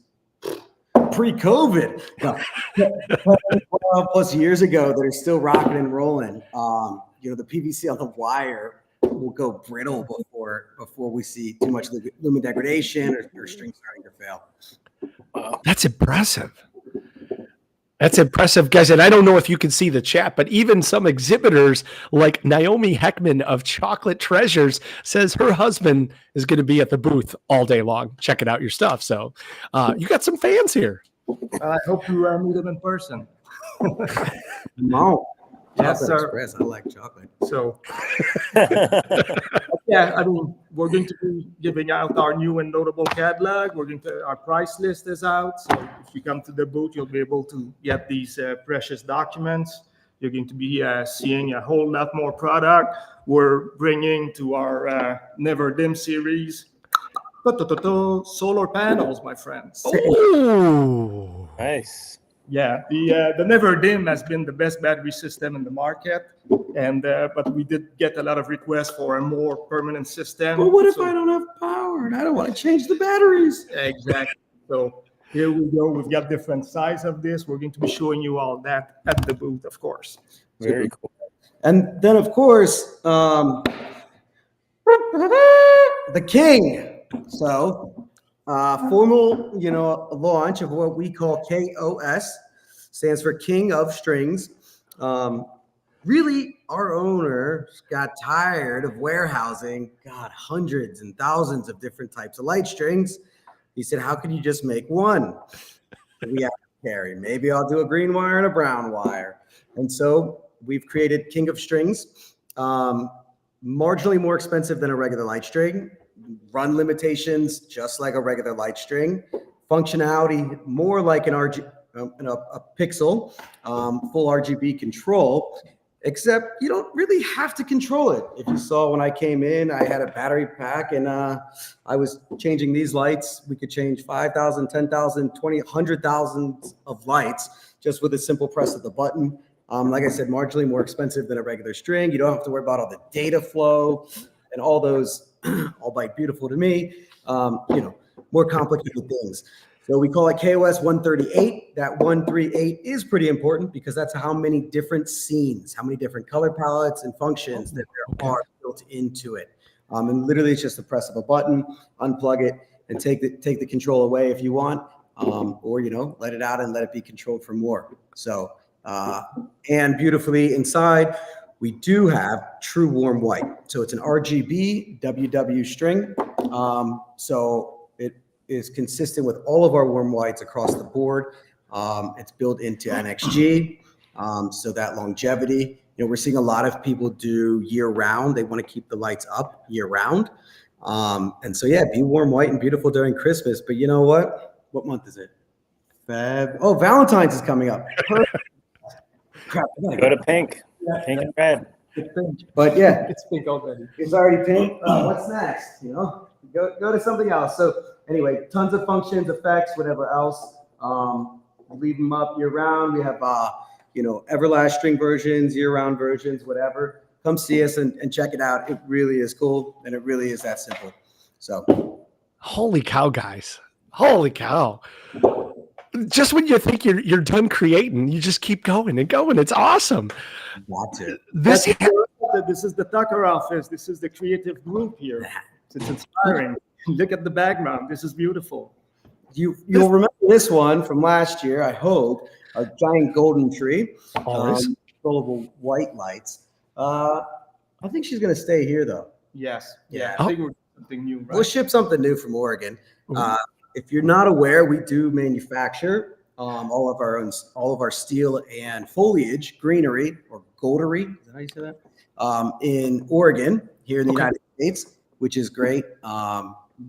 pre-COVID, 12 plus years ago, that are still rocking and rolling. You know, the PVC on the wire will go brittle before we see too much lumen degradation or strings starting to fail. That's impressive. That's impressive, guys. And I don't know if you can see the chat, but even some exhibitors like Naomi Heckman of Chocolate Treasures says her husband is going to be at the booth all day long checking out your stuff. So you got some fans here. I hope you meet them in person. No. Yes, Chocolate sir. Express. I like chocolate. So, yeah, I mean, we're going to be giving out our new and notable catalog. Our price list is out. So if you come to the booth, you'll be able to get these precious documents. You're going to be seeing a whole lot more product. We're bringing to our Never Dim series solar panels, my friends. Oh, Nice. Yeah, the Never Dim has been the best battery system in the market, and but we did get a lot of requests for a more permanent system. But what if I don't have power and I don't want to change the batteries? Exactly. So here we go. We've got different size of this. We're going to be showing you all that at the booth, of course. Very cool. And then, of course, the king. So, formal, launch of what we call KOS, stands for King of Strings. Really, our owner got tired of warehousing, hundreds and thousands of different types of light strings. He said, how can you just make one? We have to carry. Maybe I'll do a green wire and a brown wire. And so we've created King of Strings, marginally more expensive than a regular light string. Run limitations just like a regular light string. Functionality more like a Pixel, full RGB control, except you don't really have to control it. If you saw when I came in, I had a battery pack and I was changing these lights. We could change 5,000, 10,000, 20, 100,000 of lights just with a simple press of the button. Like I said, marginally more expensive than a regular string. You don't have to worry about all the data flow and all those, albeit beautiful to me, more complicated things. So we call it KOS 138. That 138 is pretty important because that's how many different scenes, how many different color palettes and functions that there are built into it. And literally it's just the press of a button, unplug it, and take the control away if you want, or let it out and let it be controlled for more. So and beautifully inside, we do have true warm white. So it's an RGB WW string. So it is consistent with all of our warm whites across the board. It's built into NXG. So that longevity, we're seeing a lot of people do year round. They want to keep the lights up year round. And so, yeah, be warm white and beautiful during Christmas. But you know what? What month is it? Oh, Valentine's is coming up. Crap, Go to pink. Pink and red. It's pink. But yeah, It's pink already. it's already pink. What's next? Go to something else. So anyway, tons of functions, effects, whatever else. Leave them up year round. We have Everlast string versions, year round versions, whatever. Come see us and check it out. It really is cool, and it really is that simple. So, holy cow, guys! Holy cow! Just when you think you're done creating, you just keep going and going. It's awesome. got to. This is the Tucker office. This is the creative group here. It's inspiring. Look at the background. This is beautiful. You'll remember this one from last year, I hope. A giant golden tree. Always. Controllable white lights. I think she's going to stay here, though. Yes. Yeah. I think we're doing something new, right? We'll ship something new from Oregon. If you're not aware, we do manufacture all of our steel and foliage, greenery or goldery. Is that how you say that? In Oregon, here in the United States, which is great.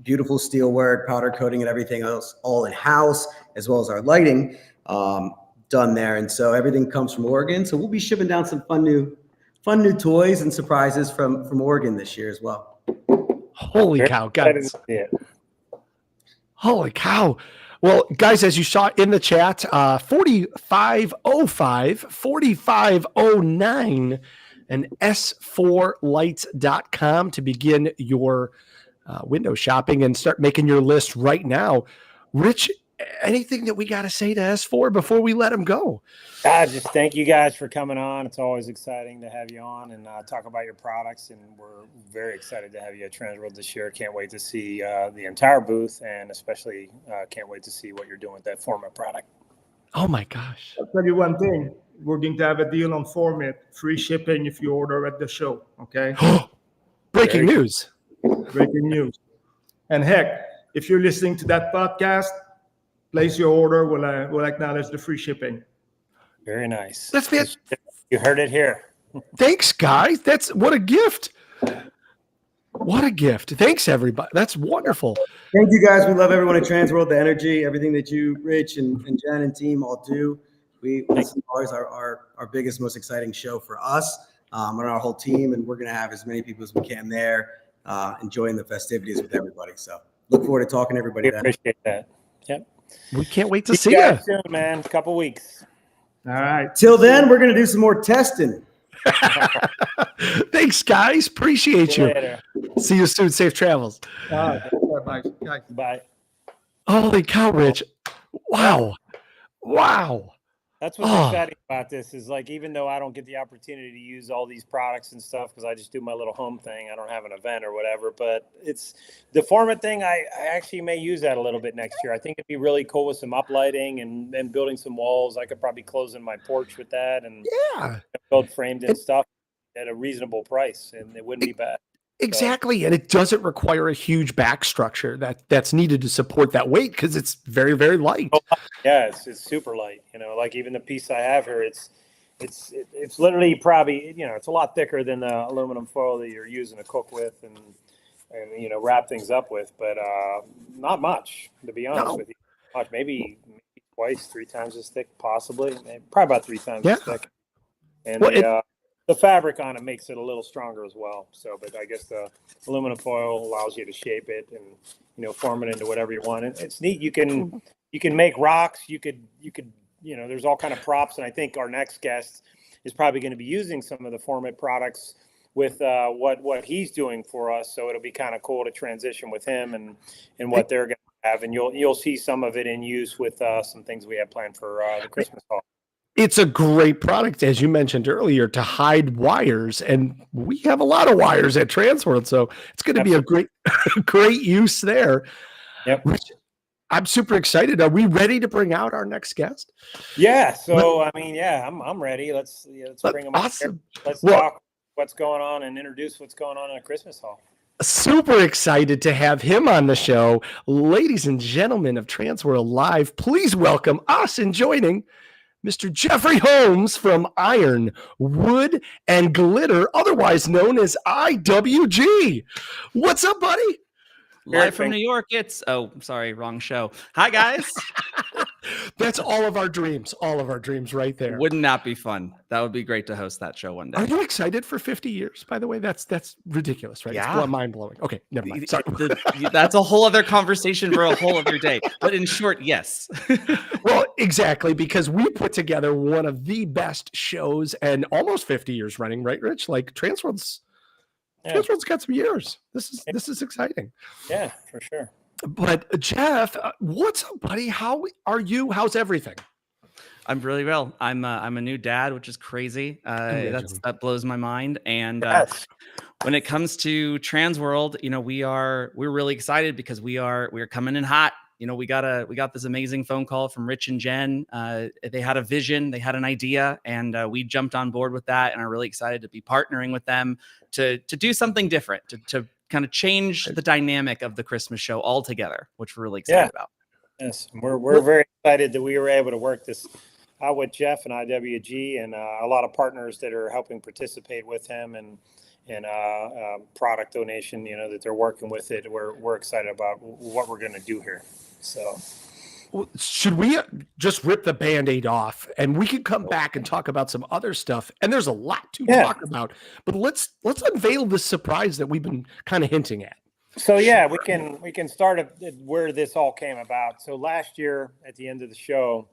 Beautiful steel work, powder coating, and everything else, all in house, as well as our lighting done there. And so everything comes from Oregon. So we'll be shipping down some fun new toys and surprises from Oregon this year as well. Holy cow, guys! Holy cow. Well, guys, as you saw in the chat, 4505, 4509, and s4lights.com to begin your window shopping and start making your list right now. Rich, anything that we got to say to S4 before we let them go? Just thank you guys for coming on. It's always exciting to have you on and talk about your products. And we're very excited to have you at TransWorld this year. Can't wait to see the entire booth, and especially can't wait to see what you're doing with that Formit product. Oh my gosh. I'll tell you one thing. We're going to have a deal on Formit, free shipping if you order at the show. Okay. Breaking news. Breaking news. And heck, if you're listening to that podcast, place your order. We'll acknowledge the free shipping. Very nice. That's fantastic. You heard it here. Thanks, guys. That's what a gift. What a gift. Thanks, everybody. That's wonderful. Thank you, guys. We love everyone at TransWorld, the energy, everything that you, Rich, and Jen and team all do. This is always our biggest, most exciting show for us and our whole team. And we're going to have as many people as we can there enjoying the festivities with everybody. So look forward to talking to everybody. We appreciate that. Yep. We can't wait to see you. Guys soon, man. A couple weeks. All right. Till then, we're going to do some more testing. Thanks, guys. Appreciate you. Later. See you soon. Safe travels. Bye. Bye. Bye. Holy cow, Rich. Wow. That's what's exciting about this is, like, even though I don't get the opportunity to use all these products and stuff because I just do my little home thing, I don't have an event or whatever, but it's the Formit thing. I actually may use that a little bit next year. I think it'd be really cool with some uplighting and building some walls. I could probably close in my porch with that and build framed and stuff at a reasonable price, and it wouldn't be bad. Exactly. And it doesn't require a huge back structure that's needed to support that weight because it's very, very light. Yeah, it's super light. You know, like even the piece I have here, it's literally probably, it's a lot thicker than the aluminum foil that you're using to cook with and wrap things up with, but not much, to be honest with you. Maybe twice, 3 times as thick, possibly. Probably about 3 times as thick. And the fabric on it makes it a little stronger as well. So, but I guess the aluminum foil allows you to shape it and, form it into whatever you want. And it's neat. You can make rocks. You could, there's all kind of props. And I think our next guest is probably going to be using some of the Formit products with what he's doing for us. So it'll be kind of cool to transition with him and what they're going to have. And you'll see some of it in use with some things we have planned for the Christmas haul. It's a great product, as you mentioned earlier, to hide wires. And we have a lot of wires at TransWorld, so it's going to be a great use there. Yep. I'm super excited. Are we ready to bring out our next guest? Yeah. So, I'm ready. Let's bring him awesome. Up. Let's talk what's going on and introduce what's going on in a Christmas haul. Super excited to have him on the show. Ladies and gentlemen of TransWorld Live, please welcome us in joining Mr. Jeffrey Holmes from Iron, Wood, and Glitter, otherwise known as IWG. What's up, buddy? Live from New York, it's... Oh, sorry, wrong show. Hi, guys. That's all of our dreams right there. Would not be fun. That would be great to host that show one day. Are you excited for 50 years, by the way? That's ridiculous, right? Yeah. It's mind-blowing. Okay, never mind. Sorry. That's a whole other conversation for a whole other day. But in short, yes. Well, exactly, because we put together one of the best shows and almost 50 years running, right, Rich? Like TransWorld's got some years. This is exciting. Yeah, for sure. But Jeff, what's up, buddy? How are you? How's everything? I'm really well. I'm a new dad, which is crazy. That blows my mind. And when it comes to TransWorld, we're really excited because we're coming in hot. We got this amazing phone call from Rich and Jen. They had a vision, they had an idea, and we jumped on board with that. And are really excited to be partnering with them to do something different, to kind of change the dynamic of the Christmas show altogether, which we're really excited about. Yes, we're very excited that we were able to work this out with Jeff and IWG and a lot of partners that are helping participate with him and product donation, that they're working with it. We're excited about what we're going to do here. So should we just rip the Band-Aid off and we can come back and talk about some other stuff? And there's a lot to talk about, but let's unveil the surprise that we've been kind of hinting at. So yeah, we can start at where this all came about. So last year at the end of the show,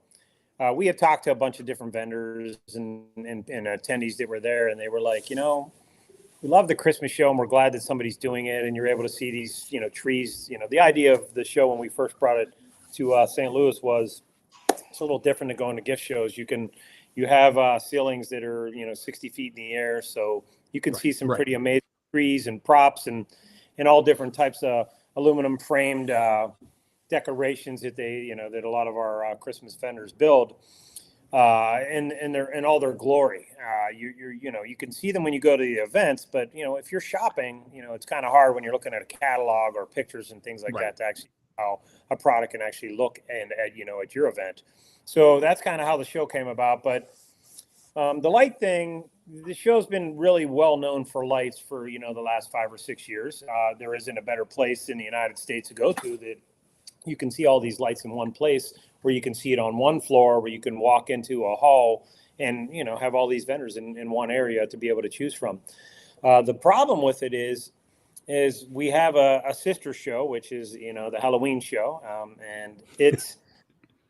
we had talked to a bunch of different vendors and attendees that were there, and they were like, we love the Christmas show, and we're glad that somebody's doing it, and you're able to see these, trees. The idea of the show when we first brought it to St. Louis was it's a little different than going to gift shows. You have ceilings that are 60 feet in the air, so you can see some pretty amazing trees and props and all different types of aluminum framed decorations that that a lot of our Christmas vendors build in all their glory. You can see them when you go to the events, but if you're shopping, it's kind of hard when you're looking at a catalog or pictures and things like that to actually how a product can actually look at your event. So that's kind of how the show came about. But the light thing, the show's been really well known for lights for the last 5 or 6 years. There isn't a better place in the United States to go to that you can see all these lights in one place, where you can see it on one floor, where you can walk into a hall and have all these vendors in one area to be able to choose from. The problem with it is we have a sister show, which is the Halloween show, and it's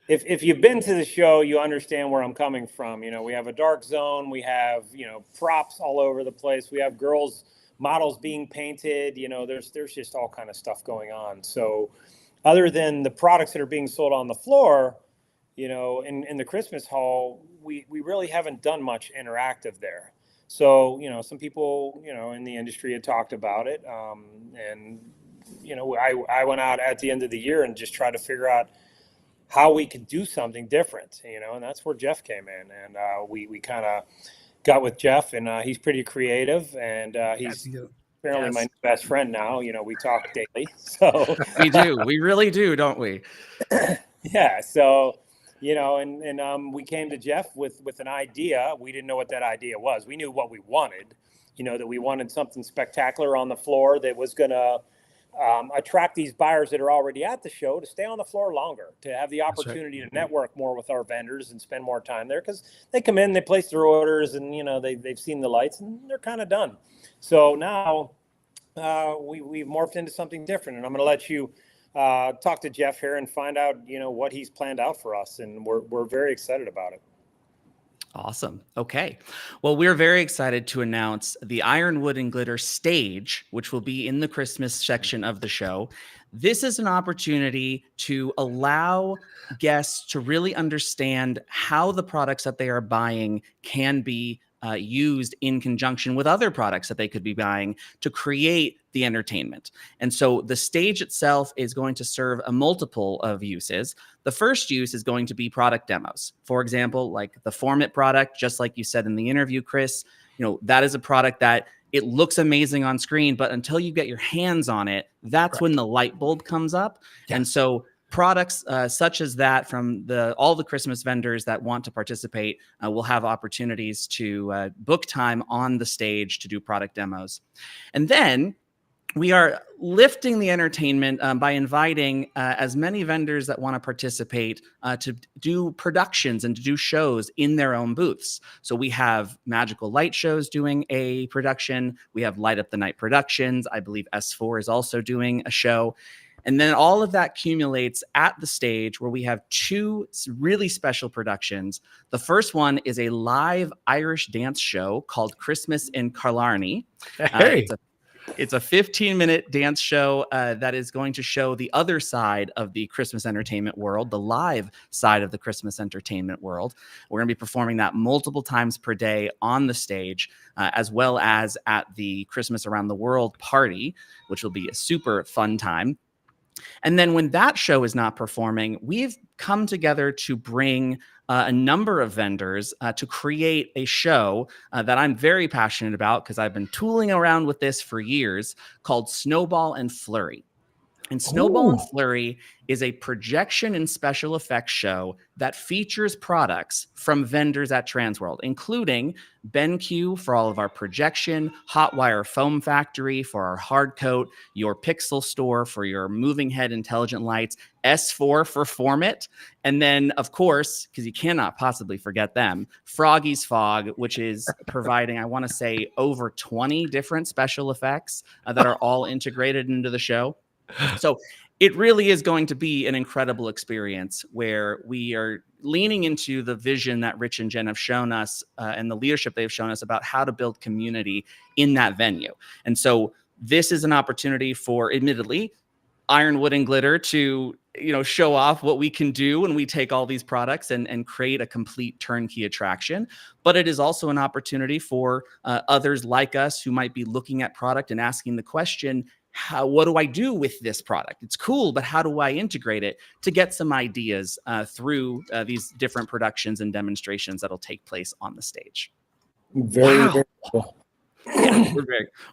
if you've been to the show, you understand where I'm coming from. We have a dark zone, we have props all over the place, we have models being painted. There's just all kind of stuff going on. So other than the products that are being sold on the floor, in the Christmas hall, we really haven't done much interactive there. So, some people, in the industry had talked about it. And I went out at the end of the year and just tried to figure out how we could do something different, and that's where Jeff came in. And we kind of got with Jeff, and he's pretty creative, and he's apparently my best friend now. We talk daily. So we do. We really do, don't we? Yeah. So, and we came to Jeff with an idea. We didn't know what that idea was. We knew what we wanted, that we wanted something spectacular on the floor that was going to attract these buyers that are already at the show to stay on the floor longer, to have the opportunity to network more with our vendors and spend more time there, because they come in, they place their orders, and they've seen the lights and they're kind of done. So now we've morphed into something different, and I'm going to let you talk to Jeff here and find out what he's planned out for us, and we're very excited about it. Awesome. Okay. Well, we're very excited to announce the Ironwood and Glitter stage, which will be in the Christmas section of the show. This is an opportunity to allow guests to really understand how the products that they are buying can be used in conjunction with other products that they could be buying to create the entertainment. And so the stage itself is going to serve a multiple of uses. The first use is going to be product demos. For example, like the Formit product, just like you said in the interview, Chris, that is a product that it looks amazing on screen, but until you get your hands on it, that's when the light bulb comes up. Yeah. And so products such as that from all the Christmas vendors that want to participate will have opportunities to book time on the stage to do product demos. And then we are lifting the entertainment by inviting as many vendors that want to participate to do productions and to do shows in their own booths. So we have Magical Light Shows doing a production. We have Light Up the Night Productions. I believe S4 is also doing a show. And then all of that accumulates at the stage where we have 2 really special productions. The first one is a live Irish dance show called Christmas in Killarney. Hey. It's a 15-minute dance show that is going to show the other side of the Christmas entertainment world, the live side of the Christmas entertainment world. We're going to be performing that multiple times per day on the stage, as well as at the Christmas Around the World party, which will be a super fun time. And then when that show is not performing, we've come together to bring a number of vendors to create a show that I'm very passionate about, because I've been tooling around with this for years, called Snowball and Flurry. And Snowball and Ooh. Flurry is a projection and special effects show that features products from vendors at TransWorld, including BenQ for all of our projection, Hotwire Foam Factory for our hard coat, your Pixel Store for your moving head intelligent lights, S4 for Formit, and then, of course, because you cannot possibly forget them, Froggy's Fog, which is providing, I want to say, over 20 different special effects that are all integrated into the show. So it really is going to be an incredible experience where we are leaning into the vision that Rich and Jen have shown us and the leadership they've shown us about how to build community in that venue. And so this is an opportunity for, admittedly, Ironwood and Glitter to show off what we can do when we take all these products and create a complete turnkey attraction. But it is also an opportunity for others like us who might be looking at product and asking the question, what do I do with this product? It's cool, but how do I integrate it, to get some ideas through these different productions and demonstrations that'll take place on the stage. Very, very cool. Yeah,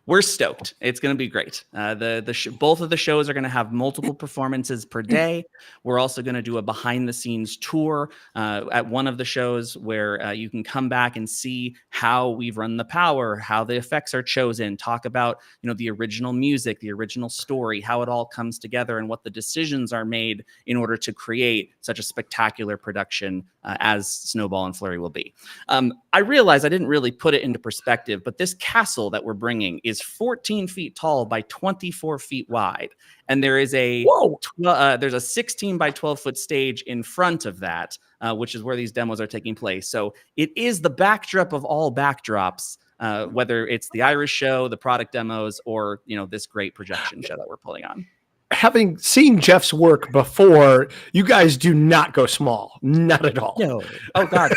we're stoked. It's going to be great. Both of the shows are going to have multiple performances per day. We're also going to do a behind the scenes tour at one of the shows where you can come back and see how we've run the power, how the effects are chosen, talk about the original music, the original story, how it all comes together, and what the decisions are made in order to create such a spectacular production as Snowball and Flurry will be. I realize I didn't really put it into perspective, but this castle that we're bringing is 14 feet tall by 24 feet wide. And there is there's a 16 by 12 foot stage in front of that, which is where these demos are taking place. So it is the backdrop of all backdrops, whether it's the Irish show, the product demos, or this great projection show that we're pulling on. Having seen Jeff's work before, you guys do not go small, not at all. No. Oh God,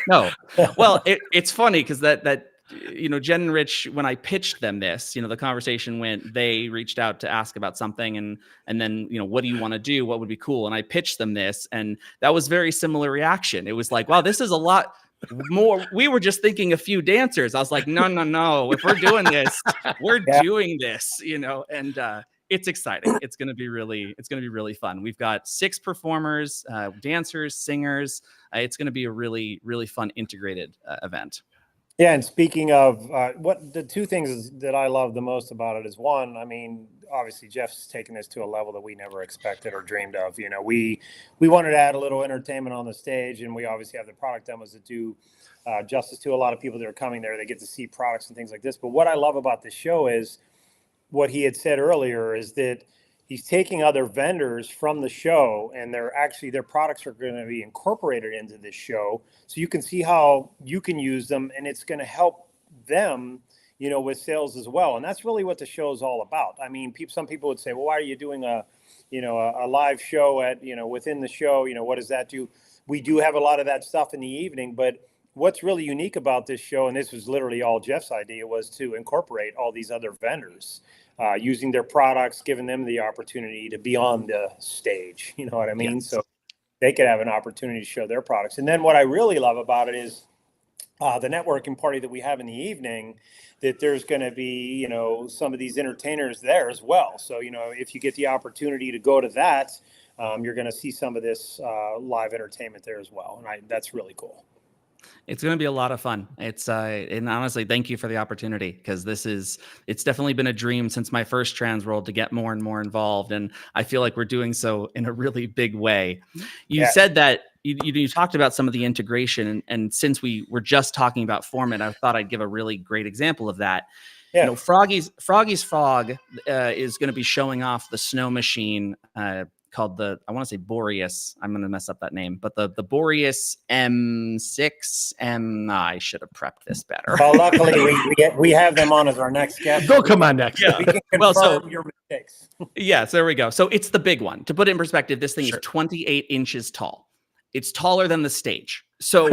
no. Well, it's funny because that Jen and Rich, when I pitched them this, the conversation went, they reached out to ask about something and then, what do you want to do? What would be cool? And I pitched them this, and that was very similar reaction. It was like, wow, this is a lot more. We were just thinking a few dancers. I was like, no. If we're doing this, we're doing this, and it's exciting. It's going to be really fun. We've got 6 performers, dancers, singers. It's going to be a really, really fun integrated event. Yeah, and speaking of what the two things that I love the most about it is, one, I mean, obviously Jeff's taken this to a level that we never expected or dreamed of. We wanted to add a little entertainment on the stage, and we obviously have the product demos that do justice to a lot of people that are coming there. They get to see products and things like this. But what I love about this show is what he had said earlier, is that he's taking other vendors from the show, and their products are going to be incorporated into this show, so you can see how you can use them, and it's going to help them, with sales as well. And that's really what the show is all about. I mean, some people would say, well, why are you doing a live show at, within the show? What does that do? We do have a lot of that stuff in the evening, but what's really unique about this show, and this was literally all Jeff's idea, was to incorporate all these other vendors. Using their products, giving them the opportunity to be on the stage, you know what I mean? Yes. So they could have an opportunity to show their products. And then what I really love about it is the networking party that we have in the evening, that there's going to be, some of these entertainers there as well. So, if you get the opportunity to go to that, you're going to see some of this live entertainment there as well. And that's really cool. It's going to be a lot of fun. And honestly, thank you for the opportunity, because it's definitely been a dream since my first TransWorld to get more and more involved. And I feel like we're doing so in a really big way. You said that you talked about some of the integration, and since we were just talking about Formit, I thought I'd give a really great example of that. Yeah. Froggy's Fog is going to be showing off the snow machine called I want to say Boreas. I'm going to mess up that name, but the Boreas M6. I should have prepped this better. Well, luckily we have them on as our next guest. They'll come on next. Yeah. We can confirm your mistakes. Yes, there we go. So it's the big one. To put it in perspective, this thing is 28 inches tall. It's taller than the stage. So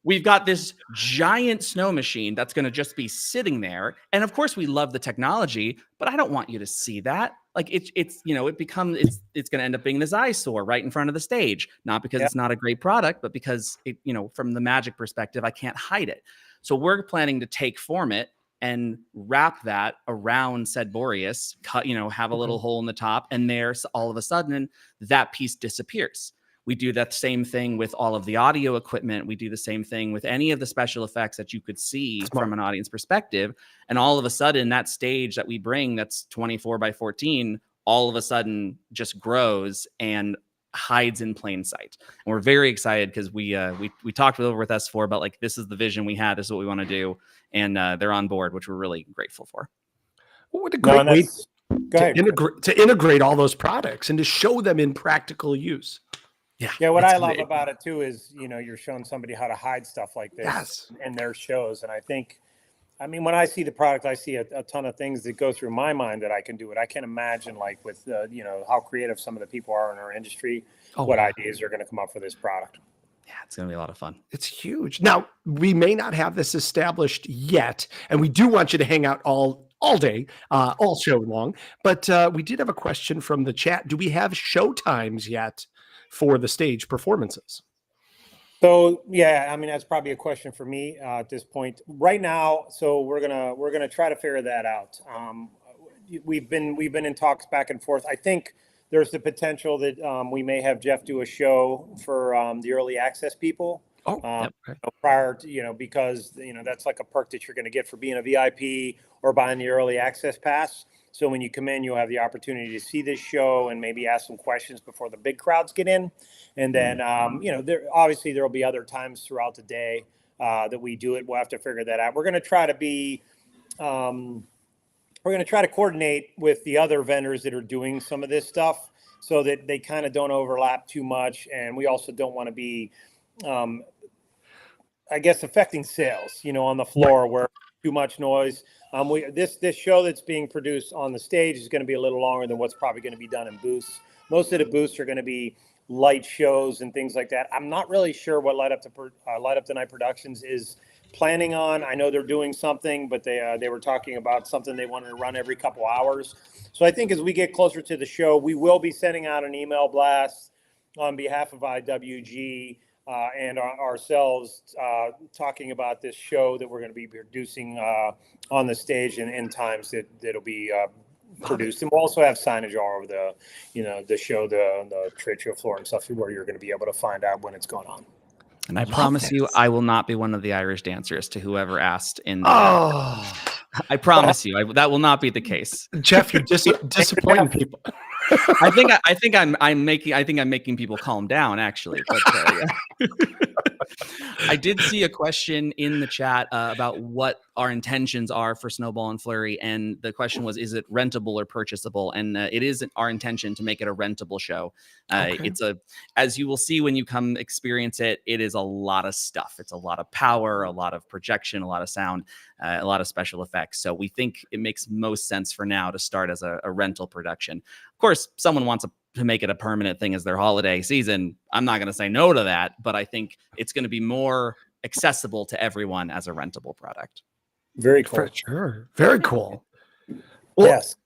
we've got this giant snow machine that's going to just be sitting there. And of course we love the technology, but I don't want you to see that. Like it's going to end up being this eyesore right in front of the stage, not because it's not a great product, but because from the magic perspective, I can't hide it. So we're planning to take Formit and wrap that around said Boreas, cut, have a little hole in the top, and there's all of a sudden that piece disappears. We do that same thing with all of the audio equipment. We do the same thing with any of the special effects that you could see from an audience perspective. And all of a sudden, that stage that we bring that's 24 by 14, all of a sudden just grows and hides in plain sight. And we're very excited because we talked over with S4 about like, this is the vision we had, this is what we want to do. And they're on board, which we're really grateful for. What a great way to integrate all those products and to show them in practical use. Yeah. What I love about it too is, you're showing somebody how to hide stuff like this in their shows. And I mean, when I see the product, I see a ton of things that go through my mind that I can do it. I can't imagine like with, how creative some of the people are in our industry, what ideas are going to come up for this product. Yeah, it's going to be a lot of fun. It's huge. Now, we may not have this established yet, and we do want you to hang out all day, all show long. But we did have a question from the chat. Do we have show times yet for the stage performances? So yeah, I mean that's probably a question for me at this point right now. So we're gonna try to figure that out. We've been in talks back and forth. I think there's the potential that we may have Jeff do a show for the early access people. Prior to, because that's like a perk that you're going to get for being a VIP or buying the early access pass. So when you come in, you'll have the opportunity to see this show and maybe ask some questions before the big crowds get in. And then, obviously there will be other times throughout the day that we do it. We'll have to figure that out. We're going to try to coordinate with the other vendors that are doing some of this stuff so that they kind of don't overlap too much. And we also don't want to be, affecting sales, on the floor where too much noise. This show that's being produced on the stage is going to be a little longer than what's probably going to be done in booths. Most of the booths are going to be light shows and things like that. I'm not really sure what Light Up Tonight Productions is planning on. I know they're doing something, but they were talking about something they wanted to run every couple hours. So I think as we get closer to the show, we will be sending out an email blast on behalf of IWG and ourselves talking about this show that we're going to be producing on the stage in times that'll be produced. And we'll also have signage all over the show, the trade show floor and stuff where you're going to be able to find out when it's going on. And I promise you, I will not be one of the Irish dancers to whoever asked in the I promise you, that will not be the case. Jeff, you're disappointing people. I think I'm making people calm down, actually. But I did see a question in the chat about what our intentions are for Snowball and Flurry, and the question was, is it rentable or purchasable? And it is our intention to make it a rentable show. It's as you will see when you come experience it, it is a lot of stuff. It's a lot of power, a lot of projection, a lot of sound, a lot of special effects. So we think it makes most sense for now to start as a rental production. Of course, someone wants to make it a permanent thing as their holiday season. I'm not going to say no to that, but I think it's going to be more accessible to everyone as a rentable product. Very cool. For sure. Very cool. Well, yes.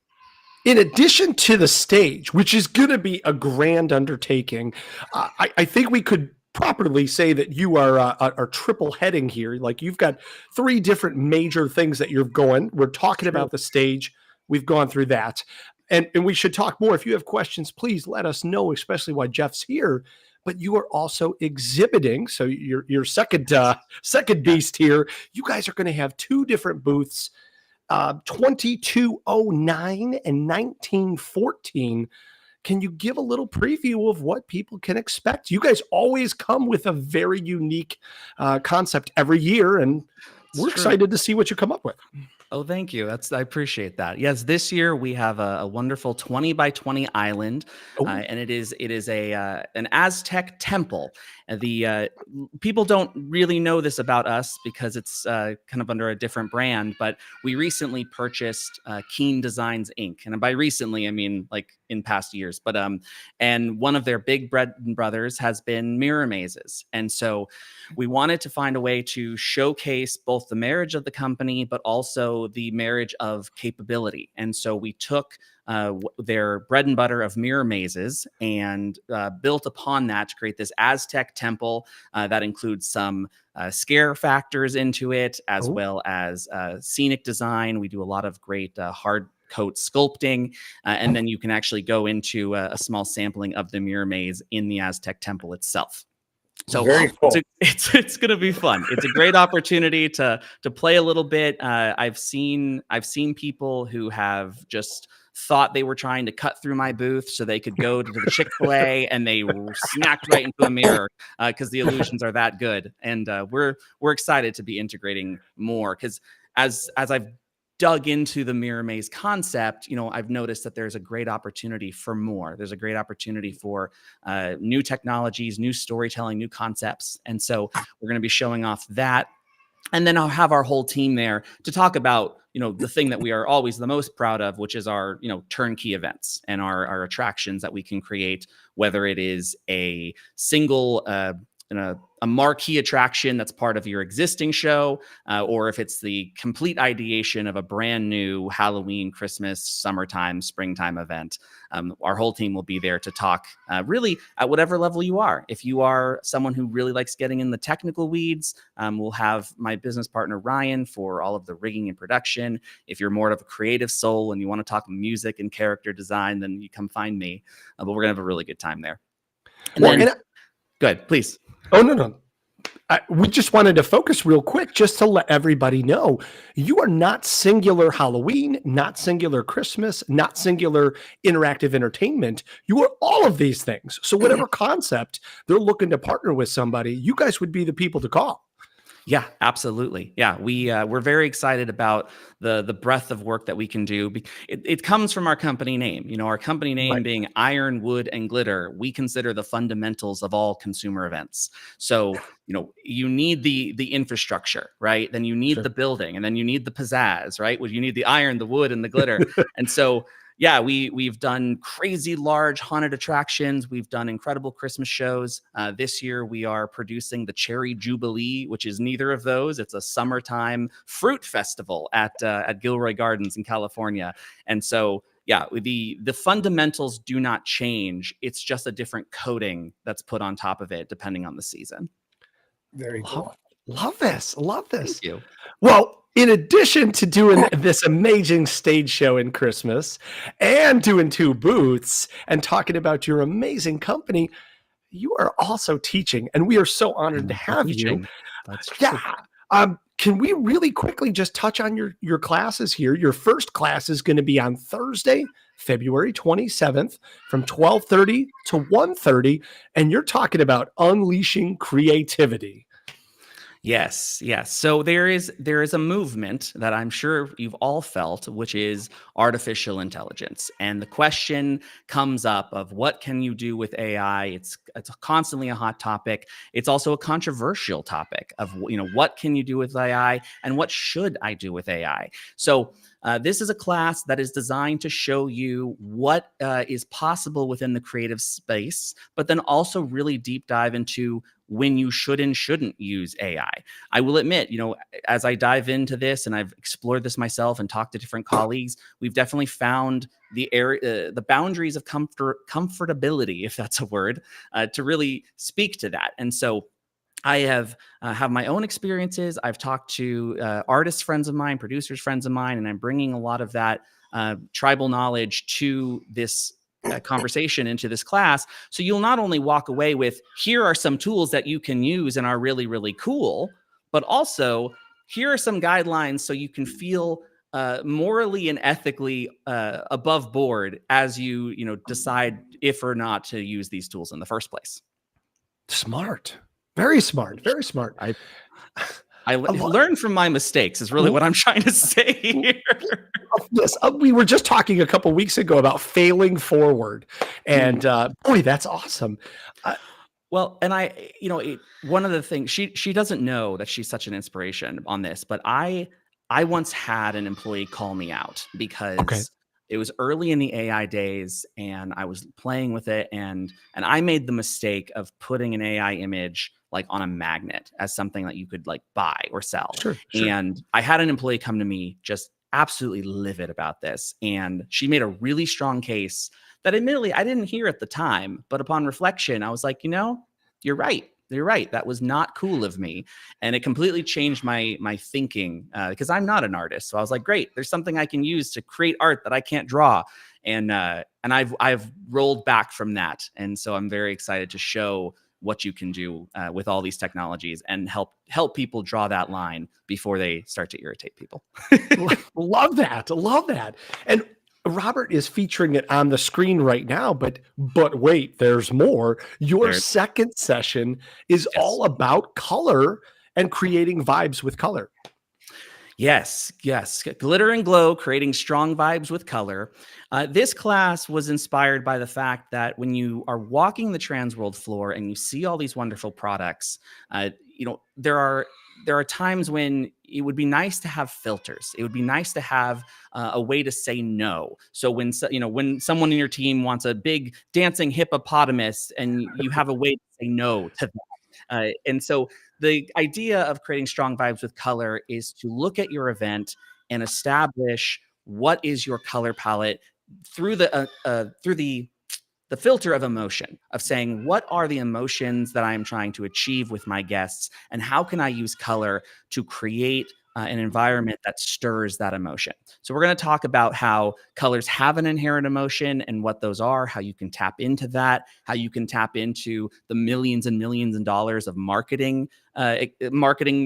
In addition to the stage, which is going to be a grand undertaking, I think we could properly say that you are triple heading here. Like you've got 3 different major things that you're going. We're talking about the stage. We've gone through that. And we should talk more. If you have questions, please let us know, especially why Jeff's here. But you are also exhibiting. So your second beast here. You guys are going to have 2 different booths, 2209 and 1914. Can you give a little preview of what people can expect? You guys always come with a very unique concept every year, and we're excited to see what you come up with. Oh, thank you. I appreciate that. Yes, this year we have a wonderful 20 by 20 island, and it is an Aztec temple. The people don't really know this about us because it's kind of under a different brand, but we recently purchased Keen Designs Inc. And by recently, I mean like in past years. But and one of their big bread and brothers has been mirror mazes, and so we wanted to find a way to showcase both the marriage of the company, but also the marriage of capability. And so we took their bread and butter of mirror mazes and built upon that to create this Aztec temple that includes some scare factors into it, as well as scenic design. We do a lot of great hard coat sculpting, and then you can actually go into a small sampling of the mirror maze in the Aztec temple itself. So very cool. It's going to be fun. It's a great opportunity to play a little bit. I've seen people who have just thought they were trying to cut through my booth so they could go to the Chick-fil-A, and they smacked right into a mirror because the illusions are that good. And we're excited to be integrating more, because as I've dug into the mirror maze concept, I've noticed that there's a great opportunity for more. There's a great opportunity for new technologies, new storytelling, new concepts. And so we're going to be showing off that. And then I'll have our whole team there to talk about, the thing that we are always the most proud of, which is our, turnkey events and our attractions that we can create, whether it is a single, a marquee attraction that's part of your existing show, or if it's the complete ideation of a brand new Halloween, Christmas, summertime, springtime event. Our whole team will be there to talk really at whatever level you are. If you are someone who really likes getting in the technical weeds, we'll have my business partner Ryan for all of the rigging and production. If you're more of a creative soul and you want to talk music and character design, then you come find me. But we're going to have a really good time there. And go ahead, please. Oh, no. We just wanted to focus real quick just to let everybody know you are not singular Halloween, not singular Christmas, not singular interactive entertainment. You are all of these things. So whatever concept they're looking to partner with somebody, you guys would be the people to call. Yeah, absolutely. Yeah, we're very excited about the breadth of work that we can do. It comes from our company name. Our company name being Iron, Wood, and Glitter. We consider the fundamentals of all consumer events. So, you need the infrastructure, right? Then you need the building, and then you need the pizzazz, right? Well, you need the iron, the wood, and the glitter. And so, yeah, we've done crazy large haunted attractions. We've done incredible Christmas shows. This year, we are producing the Cherry Jubilee, which is neither of those. It's a summertime fruit festival at Gilroy Gardens in California. And so, yeah, the fundamentals do not change. It's just a different coating that's put on top of it, depending on the season. Very cool. Love this. Thank you. Well, in addition to doing this amazing stage show in Christmas and doing 2 booths and talking about your amazing company, you are also teaching, and we are so honored to have you. That's true. Yeah. Can we really quickly just touch on your classes here? Your first class is going to be on Thursday, February 27th from 12:30 to 1:30, and you're talking about unleashing creativity. Yes. So there is a movement that I'm sure you've all felt, which is artificial intelligence. And the question comes up of what can you do with AI? It's constantly a hot topic. It's also a controversial topic of, what can you do with AI and what should I do with AI? So this is a class that is designed to show you what is possible within the creative space, but then also really deep dive into when you should and shouldn't use AI. I will admit, as I dive into this and I've explored this myself and talked to different colleagues, we've definitely found the boundaries of comfortability, if that's a word, to really speak to that. And so I have my own experiences. I've talked to artists friends of mine, producers friends of mine, and I'm bringing a lot of that tribal knowledge to this conversation into this class. So you'll not only walk away with, here are some tools that you can use and are really, really cool, but also here are some guidelines so you can feel morally and ethically above board as you decide if or not to use these tools in the first place. Smart. Very smart. Very smart. I learned from my mistakes is really what I'm trying to say here. Yes, we were just talking a couple weeks ago about failing forward, and boy, that's awesome. Well, and one of the things she doesn't know that she's such an inspiration on this, but I once had an employee call me out because it was early in the AI days, and I was playing with it, and I made the mistake of putting an AI image like on a magnet as something that you could like buy or sell. Sure. And I had an employee come to me just absolutely livid about this. And she made a really strong case that admittedly I didn't hear at the time, but upon reflection, I was like, you're right. You're right. That was not cool of me. And it completely changed my thinking because I'm not an artist. So I was like, great, there's something I can use to create art that I can't draw. And I've rolled back from that. And so I'm very excited to show what you can do with all these technologies and help people draw that line before they start to irritate people. Love that. Love that. And Robert is featuring it on the screen right now, but wait, there's more. Your second session is all about color and creating vibes with color. Yes. Glitter and glow, creating strong vibes with color. This class was inspired by the fact that when you are walking the TransWorld floor and you see all these wonderful products, there are times when it would be nice to have filters. It would be nice to have a way to say no. So when someone in your team wants a big dancing hippopotamus, and you have a way to say no to that. And so the idea of creating strong vibes with color is to look at your event and establish what is your color palette through the filter of emotion, of saying, what are the emotions that I am trying to achieve with my guests, and how can I use color to create an environment that stirs that emotion. So we're going to talk about how colors have an inherent emotion and what those are, how you can tap into that, how you can tap into the millions and millions of dollars of marketing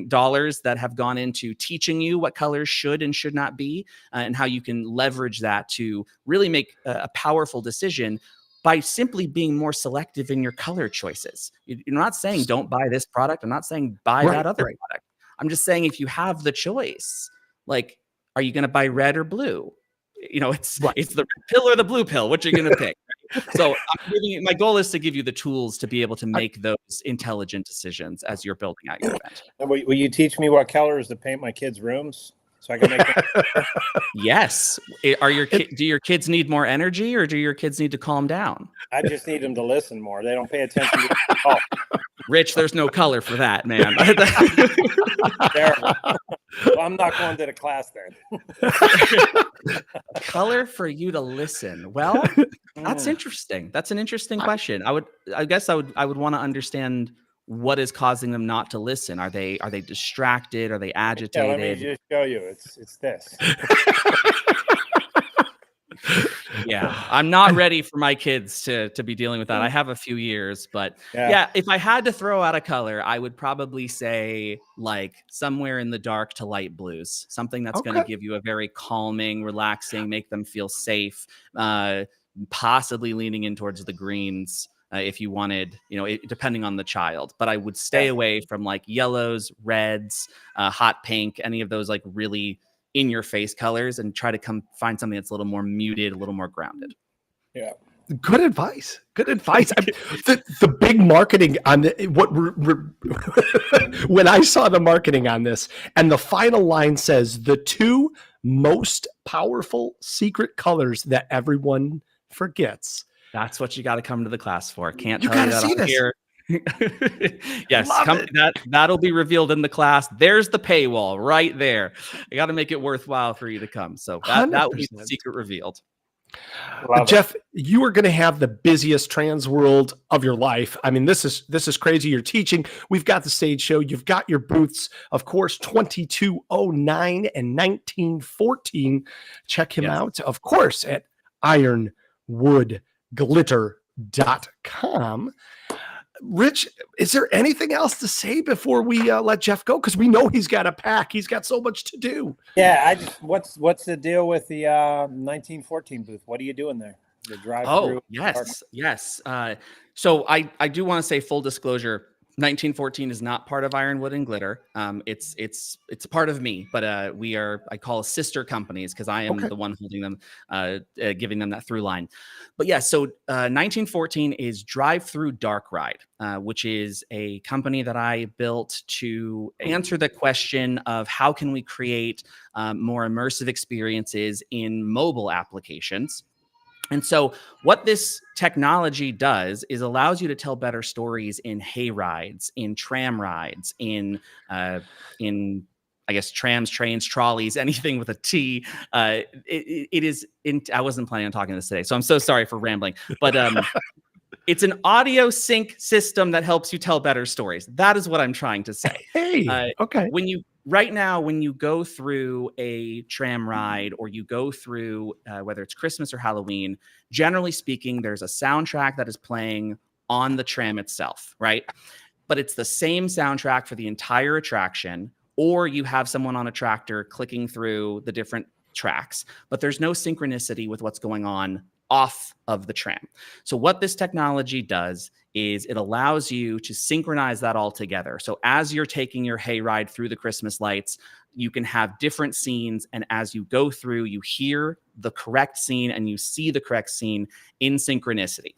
dollars that have gone into teaching you what colors should and should not be, and how you can leverage that to really make a powerful decision by simply being more selective in your color choices. You're not saying don't buy this product. I'm not saying buy that other product. I'm just saying if you have the choice, like, are you going to buy red or blue? It's the red pill or the blue pill. What you're going to pick. So my goal is to give you the tools to be able to make those intelligent decisions as you're building out your event. Will you teach me what colors to paint my kids' rooms so I can make them? Yes. Do your kids need more energy, or do your kids need to calm down? I just need them to listen more. They don't pay attention to all. Rich, there's no color for that, man. Terrible. Well, I'm not going to the class then. Color for you to listen. Well, that's interesting. That's an interesting question. I guess I would want to understand what is causing them not to listen. Are they distracted? Are they agitated? Yeah, let me just show you. It's this. Yeah, I'm not ready for my kids to be dealing with that. I have a few years, but yeah, if I had to throw out a color, I would probably say like somewhere in the dark to light blues, something that's going to give you a very calming, relaxing, make them feel safe, possibly leaning in towards the greens. If you wanted, depending on the child, but I would stay away from like yellows, reds, hot pink, any of those like really in your face colors, and try to find something that's a little more muted, a little more grounded. Yeah. Good advice. Good advice. The big marketing on when I saw the marketing on this, and the final line says the two most powerful secret colors that everyone forgets. That's what you got to come to the class for. Can't tell you that on here. Yes, that'll be revealed in the class. There's the paywall right there. I got to make it worthwhile for you to come. So that will be the secret revealed. Jeff, you are going to have the busiest TransWorld of your life. I mean, this is crazy. You're teaching. We've got the stage show. You've got your booths, of course, 2209 and 1914. Check him out, of course, at ironwoodglitter.com. Rich, is there anything else to say before we let Jeff go? Because we know he's got a pack. He's got so much to do. Yeah, what's the deal with the 1914 booth? What are you doing there? The drive-through? Oh, yes. So I do want to say, full disclosure, 1914 is not part of Ironwood and Glitter. It's a part of me, but I call sister companies because I am the one holding them, giving them that through line. But yeah, so 1914 is Drive Through Dark Ride, which is a company that I built to answer the question of how can we create more immersive experiences in mobile applications. And so what this technology does is allows you to tell better stories in hay rides, in tram rides, in I I guess trams, trains, trolleys, anything with a T. It is. I wasn't planning on talking this today, so I'm so sorry for rambling. But it's an audio sync system that helps you tell better stories. That is what I'm trying to say. Hey, okay. When you go through a tram ride or you go through whether it's Christmas or Halloween, generally speaking, there's a soundtrack that is playing on the tram itself, right? But it's the same soundtrack for the entire attraction, or you have someone on a tractor clicking through the different tracks, but there's no synchronicity with what's going on off of the tram. So what this technology does is it allows you to synchronize that all together. So as you're taking your hayride through the Christmas lights, you can have different scenes, and as you go through, you hear the correct scene and you see the correct scene in synchronicity.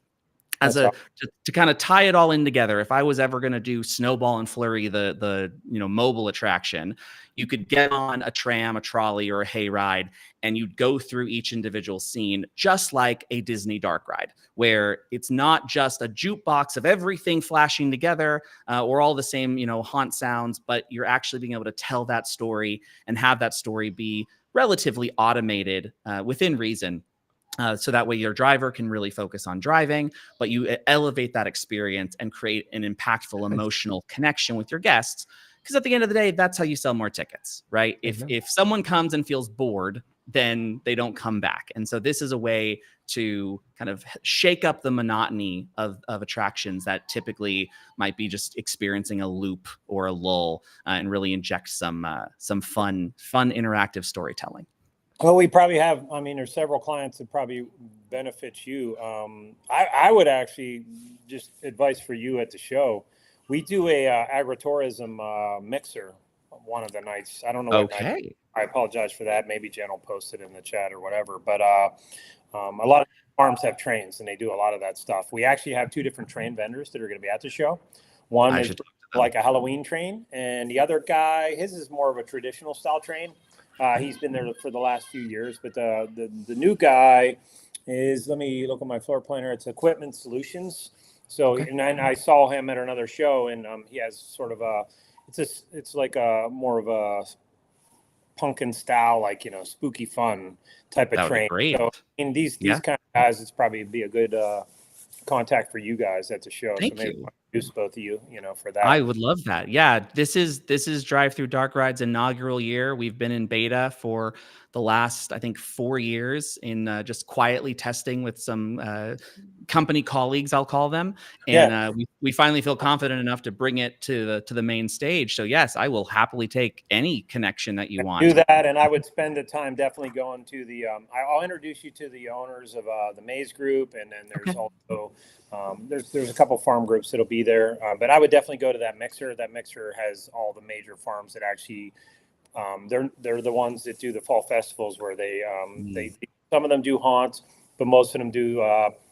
To kind of tie it all in together, if I was ever going to do Snowball and Flurry, the mobile attraction, you could get on a tram, a trolley, or a hayride, and you'd go through each individual scene, just like a Disney dark ride, where it's not just a jukebox of everything flashing together or all the same, haunt sounds, but you're actually being able to tell that story and have that story be relatively automated within reason. So that way your driver can really focus on driving, but you elevate that experience and create an impactful emotional connection with your guests. Because at the end of the day, that's how you sell more tickets, right? If someone comes and feels bored, then they don't come back. And so this is a way to kind of shake up the monotony of attractions that typically might be just experiencing a loop or a lull, and really inject some fun interactive storytelling. Well, we probably have, there's several clients that probably benefit you. I would actually, just advice for you at the show, we do a agritourism mixer one of the nights. I don't know what night. I apologize for that. Maybe Jen will post it in the chat or whatever. But a lot of farms have trains, and they do a lot of that stuff. We actually have two different train vendors that are going to be at the show. One is like a Halloween train, and the other guy, his is more of a traditional style train. He's been there for the last few years, but the new guy is, let me look at my floor planner. It's Equipment Solutions. So, and I saw him at another show, and he has sort of it's like a more of a pumpkin style, like, spooky fun type of train. Great. So in these kind of guys, it's probably be a good contact for you guys at the show. Thank so maybe you. Introduce both of you, for that. I would love that. Yeah, this is Drive Through Dark Ride's inaugural year. We've been in beta for the last, I think, 4 years in just quietly testing with some company colleagues, I'll call them. And we finally feel confident enough to bring it to the main stage. So yes, I will happily take any connection that you want. Do that, and I would spend the time definitely going to the. I'll introduce you to the owners of the Maze Group, and then there's also there's a couple farm groups that'll be there. But I would definitely go to that mixer. That mixer has all the major farms that actually. They're the ones that do the fall festivals where they some of them do haunts, but most of them do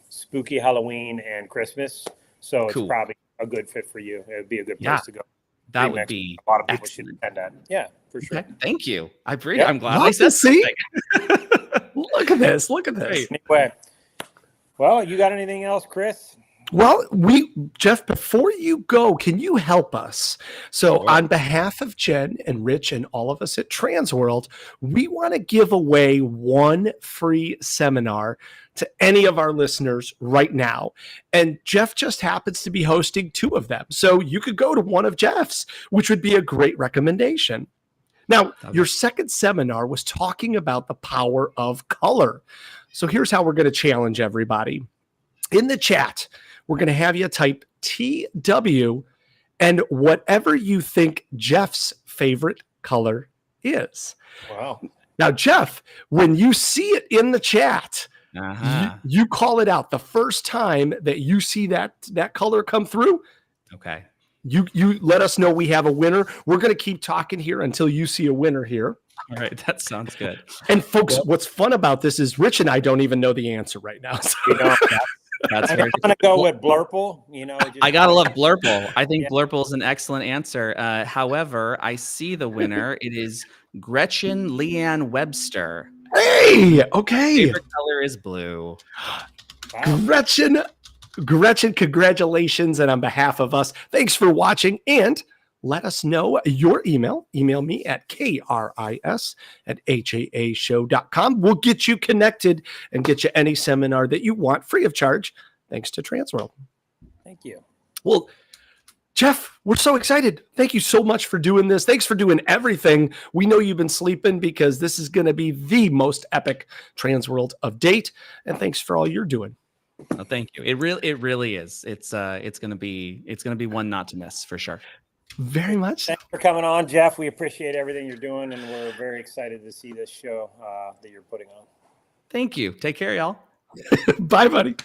spooky Halloween and Christmas. So it's probably a good fit for you. It would be a good place to go. That would be a lot of people should attend that. Yeah, for sure. Okay, thank you. I appreciate. I'm glad I Love said to see. something. Look at this. Look at this. Anyway, well, you got anything else, Chris? Well, Jeff, before you go, can you help us? So on behalf of Jen and Rich and all of us at TransWorld, we want to give away one free seminar to any of our listeners right now. And Jeff just happens to be hosting 2 of them. So you could go to one of Jeff's, which would be a great recommendation. Now, your second seminar was talking about the power of color. So here's how we're going to challenge everybody. In the chat, we're going to have you type TW and whatever you think Jeff's favorite color is. Wow. Now, Jeff, when you see it in the chat, you call it out. The first time that you see that color come through, okay, you let us know we have a winner. We're going to keep talking here until you see a winner here. All right, that sounds good. And folks, what's fun about this is Rich and I don't even know the answer right now. So. That's I'm going to go with Blurple. I got to love Blurple. I think Blurple is an excellent answer. However, I see the winner. It is Gretchen Leanne Webster. Hey, okay. Favorite color is blue. Wow. Gretchen, congratulations. And on behalf of us, thanks for watching. And let us know your email. Email me at kris@haashow.com. We'll get you connected and get you any seminar that you want free of charge, thanks to TransWorld. Thank you. Well, Jeff, we're so excited. Thank you so much for doing this. Thanks for doing everything. We know you've been sleeping because this is going to be the most epic TransWorld of date. And thanks for all you're doing. Oh, thank you. It really is. It's gonna be one not to miss for sure. Very much. Thanks for coming on, Jeff. We appreciate everything you're doing, and we're very excited to see this show that you're putting on. Thank you. Take care, y'all. Bye, buddy.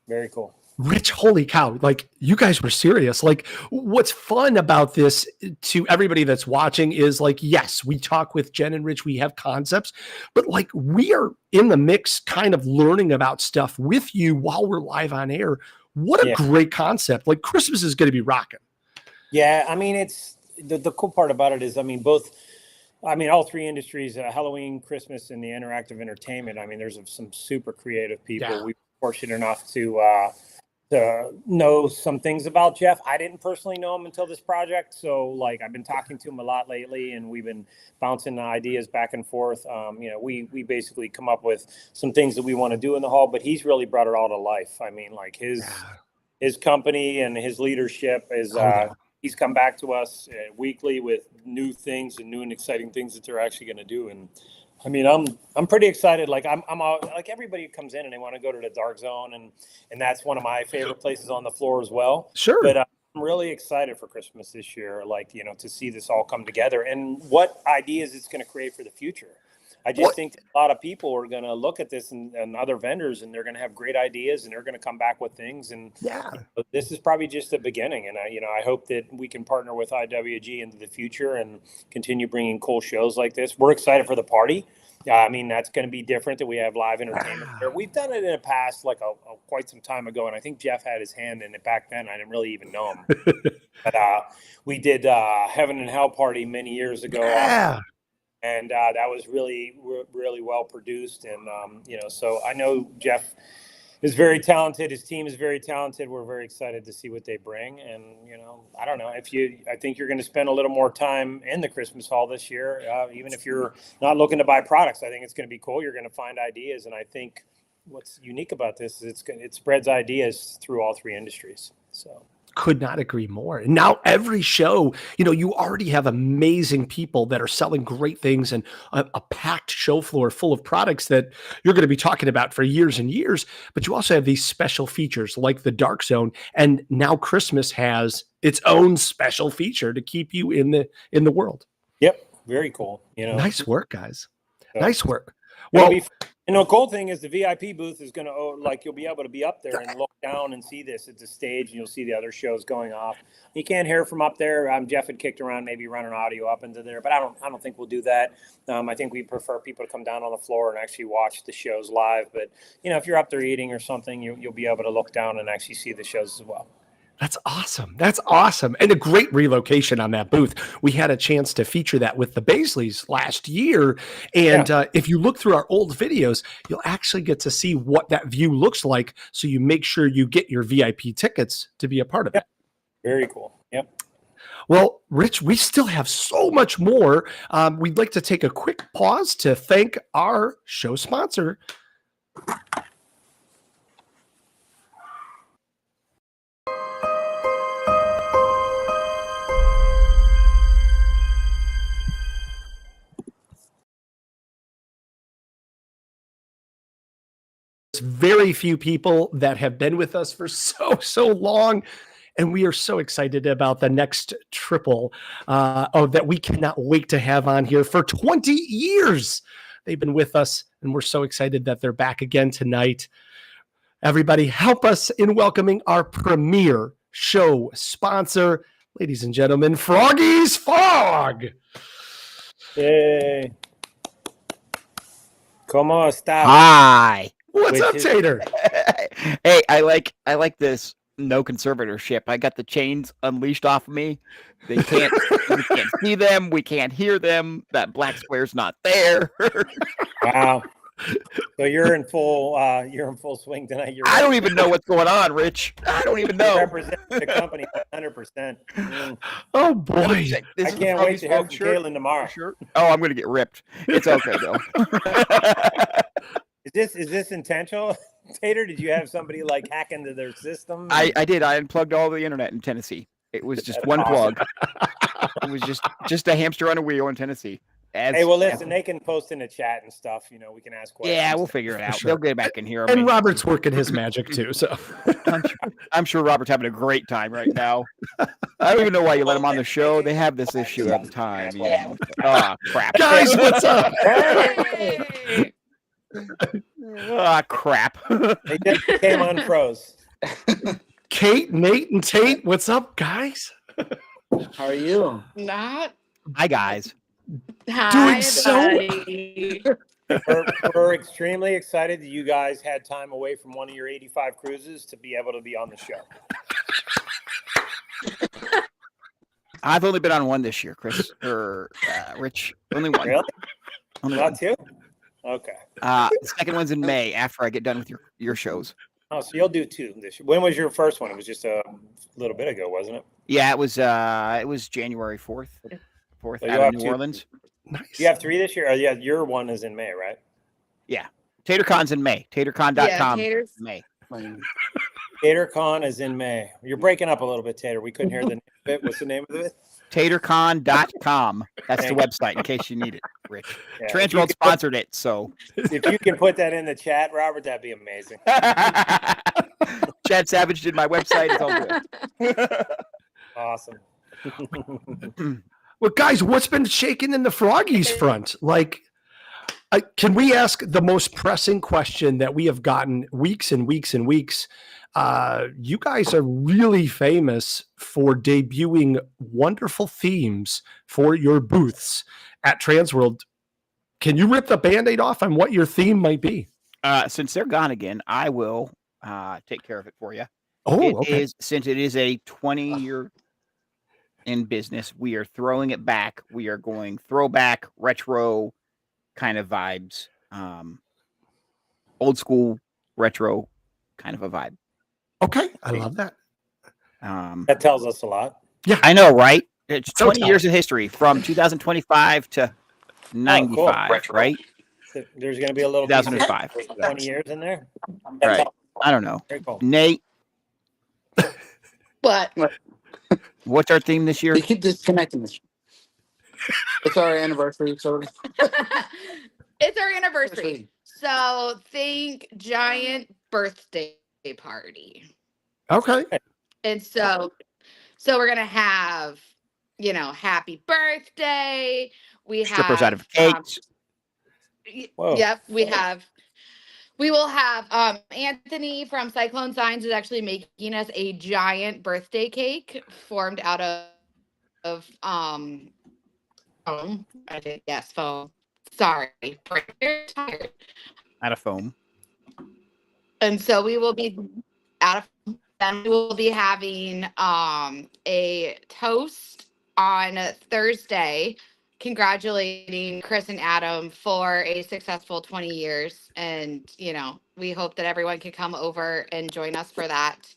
Very cool. Rich, holy cow. Like, you guys were serious. Like, what's fun about this to everybody that's watching is, like, yes, we talk with Jen and Rich, we have concepts, but like, we are in the mix kind of learning about stuff with you while we're live on air. What a great concept. Like, Christmas is going to be rocking. Yeah. I mean, it's the cool part about it is, I mean, all three industries, Halloween, Christmas, and the interactive entertainment. I mean, there's some super creative people. Yeah. We're fortunate enough to know some things about Jeff. I didn't personally know him until this project. So like, I've been talking to him a lot lately, and we've been bouncing ideas back and forth. We basically come up with some things that we want to do in the hall, but he's really brought it all to life. I mean, like his company and his leadership is, he's come back to us weekly with new things and new and exciting things that they're actually going to do. And I mean, I'm pretty excited. Like I'm like everybody comes in and they want to go to the dark zone, and that's one of my favorite places on the floor as well. Sure. But I'm really excited for Christmas this year, like, to see this all come together and what ideas it's going to create for the future. I just think that a lot of people are going to look at this and other vendors, and they're going to have great ideas, and they're going to come back with things. And this is probably just the beginning. And I hope that we can partner with IWG into the future and continue bringing cool shows like this. We're excited for the party. I mean, that's going to be different, that we have live entertainment there. We've done it in the past, like quite some time ago. And I think Jeff had his hand in it back then. I didn't really even know him. But we did Heaven and Hell Party many years ago. Yeah. And that was really, really well produced. And, so I know Jeff is very talented. His team is very talented. We're very excited to see what they bring. And, I don't know I think you're going to spend a little more time in the Christmas hall this year. Even if you're not looking to buy products, I think it's going to be cool. You're going to find ideas. And I think what's unique about this is it spreads ideas through all three industries. So. Could not agree more. And now every show, you already have amazing people that are selling great things and a packed show floor full of products that you're going to be talking about for years and years. But you also have these special features like the Dark Zone. And now Christmas has its own special feature to keep you in the world. Yep. Very cool. Nice work, guys. So, nice work. Well, the cool thing is the VIP booth is going to, you'll be able to be up there and look down and see this at the stage, and you'll see the other shows going off. You can't hear from up there. Jeff had kicked around maybe running audio up into there, but I don't think we'll do that. I think we prefer people to come down on the floor and actually watch the shows live. But, if you're up there eating or something, you'll be able to look down and actually see the shows as well. That's awesome. That's awesome. And a great relocation on that booth. We had a chance to feature that with the Baisleys last year. And if you look through our old videos, you'll actually get to see what that view looks like. So you make sure you get your VIP tickets to be a part of it. Very cool. Yep. Well, Rich, we still have so much more. We'd like to take a quick pause to thank our show sponsor. Very few people that have been with us for so long, and we are so excited about the next triple that we cannot wait to have on here. For 20 years they've been with us, and we're so excited that they're back again tonight. Everybody, help us in welcoming our premier show sponsor, ladies and gentlemen, Froggy's Fog. Yay. Como esta? Hi. What's up, Tater? Hey, I like this no conservatorship. I got the chains unleashed off of me. We can't see them. We can't hear them. That black square's not there. Wow. So you're in full swing tonight. I don't even know what's going on, Rich. I don't even know. Represent the company 100%. Oh boy. I can't wait to hear from Kaylin tomorrow. Shirt. Oh, I'm gonna get ripped. It's okay though. Is this intentional? Tater, did you have somebody like hack into their system? I did. I unplugged all the internet in Tennessee. It was just one plug. It was just a hamster on a wheel in Tennessee. Hey, well, listen, they can post in the chat and stuff. You know, we can ask questions. Yeah, we'll figure it out. Sure. They'll get back in here. And Robert's working his magic too. So I'm sure Robert's having a great time right now. I don't even know why you let him on the show. They have this issue at the time. Yeah. Oh, crap. guys, what's up? Ah, crap. They just came unfroze. Kate, Nate, and Tate, what's up, guys? How are you? Hi, guys. Doing so. We're extremely excited that you guys had time away from one of your 85 cruises to be able to be on the show. I've only been on one this year, Chris or Rich. Only one. Really? Only Not one. two? Okay. The second one's in May after I get done with your shows. Oh, so you'll do two this year. When was your first one? It was just a little bit ago, wasn't it? Yeah, it was January 4th. So Out of New Orleans. Nice. You have three this year? Oh, yeah, your one is in May, right? Yeah. TaterCon's in May. TaterCon.com. Yeah, May. TaterCon is in May. You're breaking up a little bit, Tater. We couldn't hear the name of it. What's the name of it? TaterCon.com. That's the website in case you need it, Rich. Yeah, TransWorld sponsored it, so. If you can put that in the chat, Robert, that'd be amazing. Chad Savage did my website. It's all good. Awesome. Well, guys, what's been shaking in the Froggies front? Like, can we ask the most pressing question that we have gotten weeks and weeks and weeks? You guys are really famous for debuting wonderful themes for your booths at TransWorld. Can you rip the Band-Aid off on what your theme might be? Since they're gone again, I will take care of it for you. Oh, okay. Since it is a 20-year in business, we are throwing it back. We are going throwback, retro kind of vibes, old school retro kind of a vibe. Okay, I love that. That tells us a lot. Yeah, I know, right? It's So 20 years of history from 2025 to 95, Retro. right? So there's going to be a little 2005. 20 years in there. Right. I don't know. Very cool. Nate, What? what's our theme this year? You keep disconnecting this. It's our anniversary, so It's our anniversary. So think giant birthday party. Okay. And so we're gonna have, happy birthday. We have Strippers out of cakes. Whoa. Yep, we will have Anthony from Cyclone Signs is actually making us a giant birthday cake formed out of foam. I did foam. Sorry, you're tired. Out of foam. And so we will be then we will be having a toast on Thursday, congratulating Chris and Adam for a successful 20 years. And, we hope that everyone can come over and join us for that.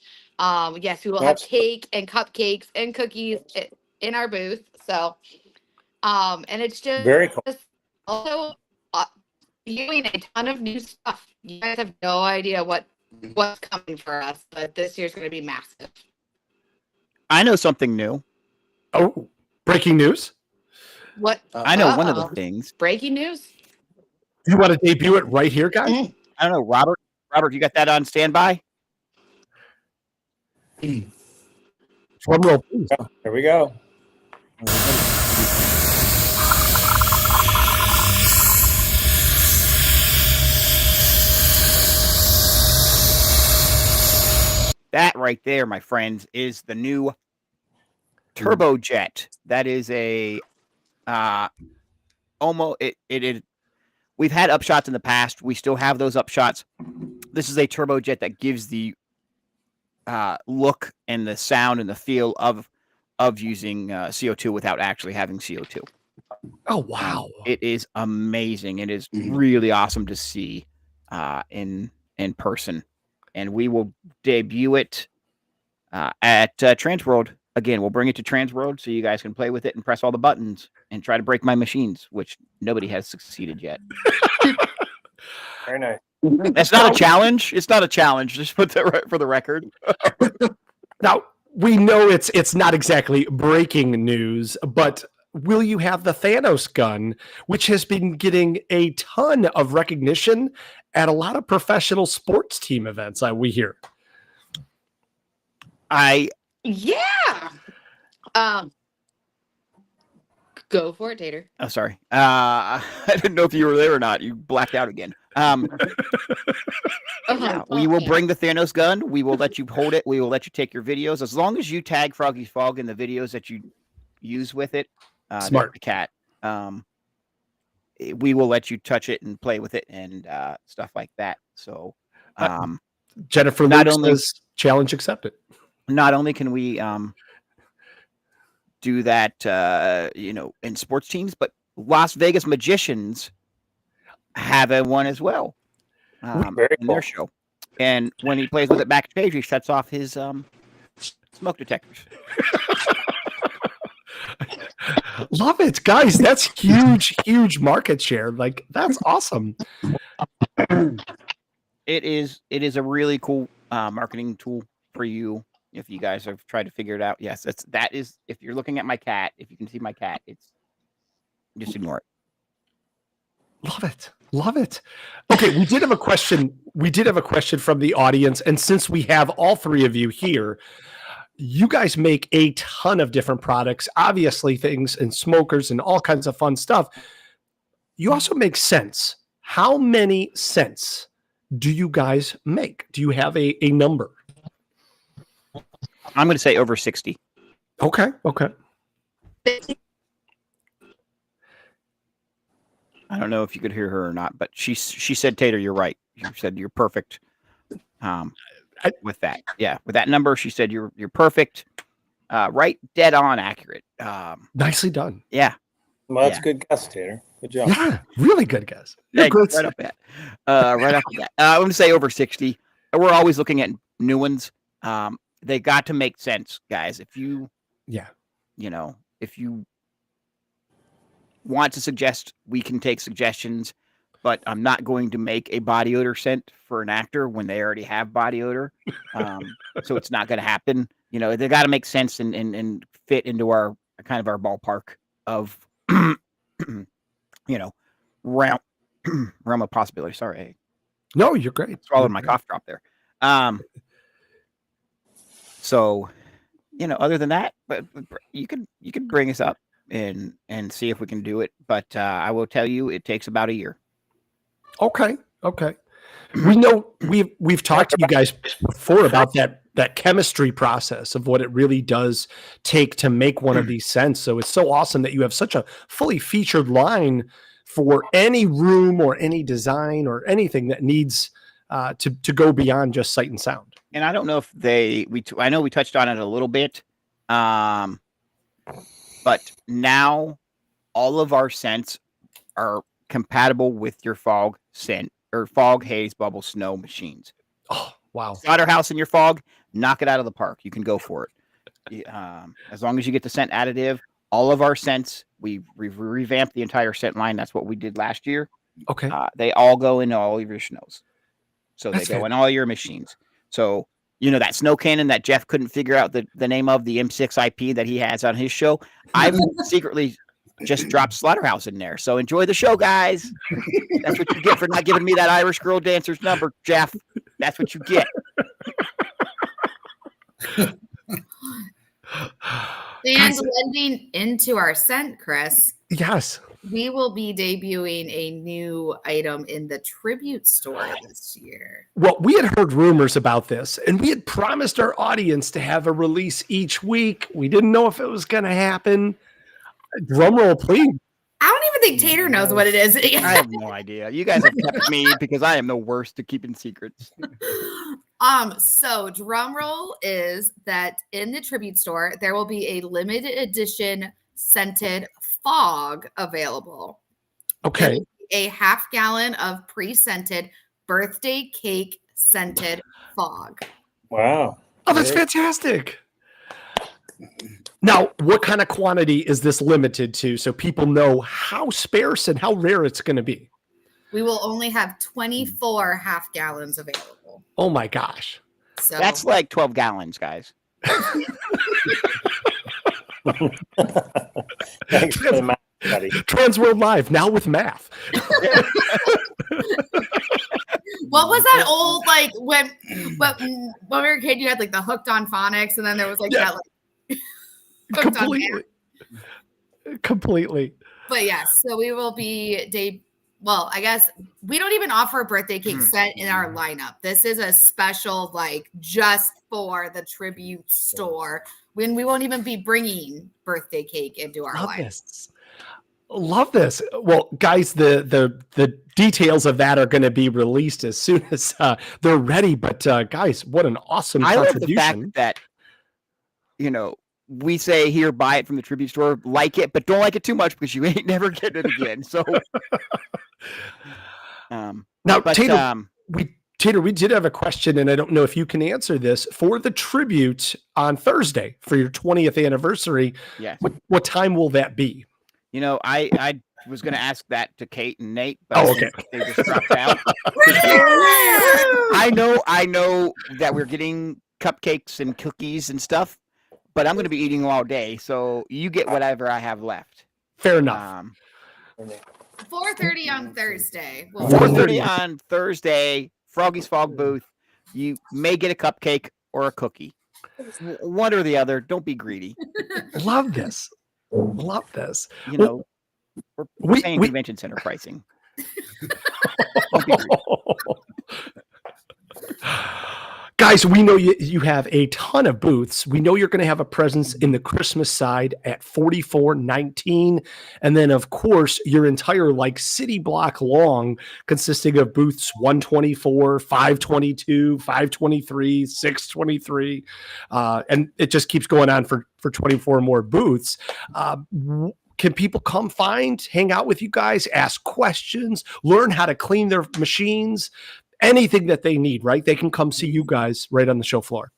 Yes, we will have cake and cupcakes and cookies in our booth. So, and it's just Very cool. Also viewing a ton of new stuff. You guys have no idea what's coming for us, but this year's going to be massive. I know something new. Oh, breaking news. What? I know one of the things. Breaking news? You want to debut it right here, guys? I don't know, Robert. Robert, you got that on standby? Drum roll, please. Here we go. That right there, my friends, is the new turbojet. That is a almost it. We've had upshots in the past. We still have those upshots. This is a turbojet that gives the look and the sound and the feel of using CO2 without actually having CO2. Oh, wow. It is amazing. It is really awesome to see in person. And we will debut it at TransWorld. Again, we'll bring it to TransWorld so you guys can play with it and press all the buttons and try to break my machines, which nobody has succeeded yet. Very nice. That's not a challenge. It's not a challenge. Just put that right for the record. Now, we know it's not exactly breaking news, but will you have the Thanos gun, which has been getting a ton of recognition at a lot of professional sports team events, we hear? Yeah. Go for it, Tater. Oh, sorry. I didn't know if you were there or not. You blacked out again. Yeah, we will bring the Thanos gun. We will let you hold it. We will let you take your videos. As long as you tag Froggy's Fog in the videos that you use with it. Smart. The cat. We will let you touch it and play with it and stuff like that. So Jennifer not Luke only says challenge accepted. Not only can we do that, in sports teams, but Las Vegas Magicians have one as well in their show. And when he plays with it backstage, he shuts off his smoke detectors. Love it, guys. That's huge market share. Like, that's awesome. It is a really cool marketing tool for you. If you guys have tried to figure it out, yes, that is. If you're looking at my cat, if you can see my cat, it's just ignore it. Love it. Okay, we did have a question. We did have a question from the audience, and since we have all three of you here, you guys make a ton of different products, obviously things and smokers and all kinds of fun stuff. You also make scents. How many scents do you guys make? Do you have a number? I'm going to say over 60. Okay. I don't know if you could hear her or not, but she said, Tater, you're right. You said you're perfect. With that, yeah, with that number, she said you're perfect. Right, dead on, accurate. Nicely done. Yeah. Well, that's a good guess, Tater. Good job. Yeah, really good guess. Right off the bat. Right off the bat. I'm going to say over 60. We're always looking at new ones. They got to make sense, guys. If you want to suggest, we can take suggestions, but I'm not going to make a body odor scent for an actor when they already have body odor. So it's not going to happen. They got to make sense and fit into our kind of our ballpark of, realm of possibility. Sorry. No, you're great. Swallowed my cough drop there. So, other than that, but you can bring us up and see if we can do it. But I will tell you, it takes about a year. Okay. We know we've talked to you guys before about that chemistry process of what it really does take to make one of these scents. So it's so awesome that you have such a fully featured line for any room or any design or anything that needs to go beyond just sight and sound. And I don't know if I know we touched on it a little bit, but now all of our scents are compatible with your fog scent or fog, haze, bubble, snow machines. Oh, wow. Slaughterhouse in your fog, knock it out of the park. You can go for it. As long as you get the scent additive, all of our scents, we've revamped the entire scent line. That's what we did last year. Okay. They all go into all of your snows. So they go in all your machines. So, that snow cannon that Jeff couldn't figure out the name of, the M6 IP that he has on his show, I've secretly just dropped Slaughterhouse in there. So enjoy the show, guys. That's what you get for not giving me that Irish girl dancer's number, Jeff. That's what you get. And blending into our scent, Chris. Yes. We will be debuting a new item in the tribute store this year. Well, we had heard rumors about this, and we had promised our audience to have a release each week. We didn't know if it was going to happen. Drum roll, please. I don't even think Tater knows what it is. I have no idea. You guys have kept me because I am the worst at keeping secrets. So drum roll is that in the tribute store, there will be a limited edition scented fog available. Okay. A half gallon of pre-scented birthday cake scented fog. Wow. Oh, that's fantastic. Now, what kind of quantity is this limited to so people know how sparse and how rare it's going to be? We will only have 24 half gallons available. Oh my gosh. So That's like 12 gallons, guys. Thanks for the math, buddy. TransWorld Live, now with math. what was that old, like, when we were a kid, you had like the Hooked on Phonics, and then there was like that like Hooked on Math. Completely. But yes, so we will be well, I guess we don't even offer a birthday cake set in our lineup. This is a special, like, just for the tribute store. When we won't even be bringing birthday cake into our lineup. Love this. Well, guys, the details of that are going to be released as soon as they're ready. But guys, what an awesome contribution. I love the fact that, you know, we say here, buy it from the tribute store, like it, but don't like it too much because you ain't never getting it again. So now, Tater, we did have a question, and I don't know if you can answer this. For the tribute on Thursday for your 20th anniversary, yes. What time will that be? You know, I was going to ask that to Kate and Nate, but okay. They just dropped out. I know that we're getting cupcakes and cookies and stuff, but I'm going to be eating all day, so you get whatever I have left. Fair enough. 4:30 on Thursday. 4:30 on Thursday, Froggy's Fog Booth. You may get a cupcake or a cookie. One or the other. Don't be greedy. Love this. Love this. You know, we're paying convention center pricing. Guys, we know you have a ton of booths. We know you're going to have a presence in the Christmas side at 4419. And then, of course, your entire city block long, consisting of booths 124, 522, 523, 623. And it just keeps going on for 24 more booths. Can people come hang out with you guys, ask questions, learn how to clean their machines? Anything that they need, right? They can come see you guys right on the show floor.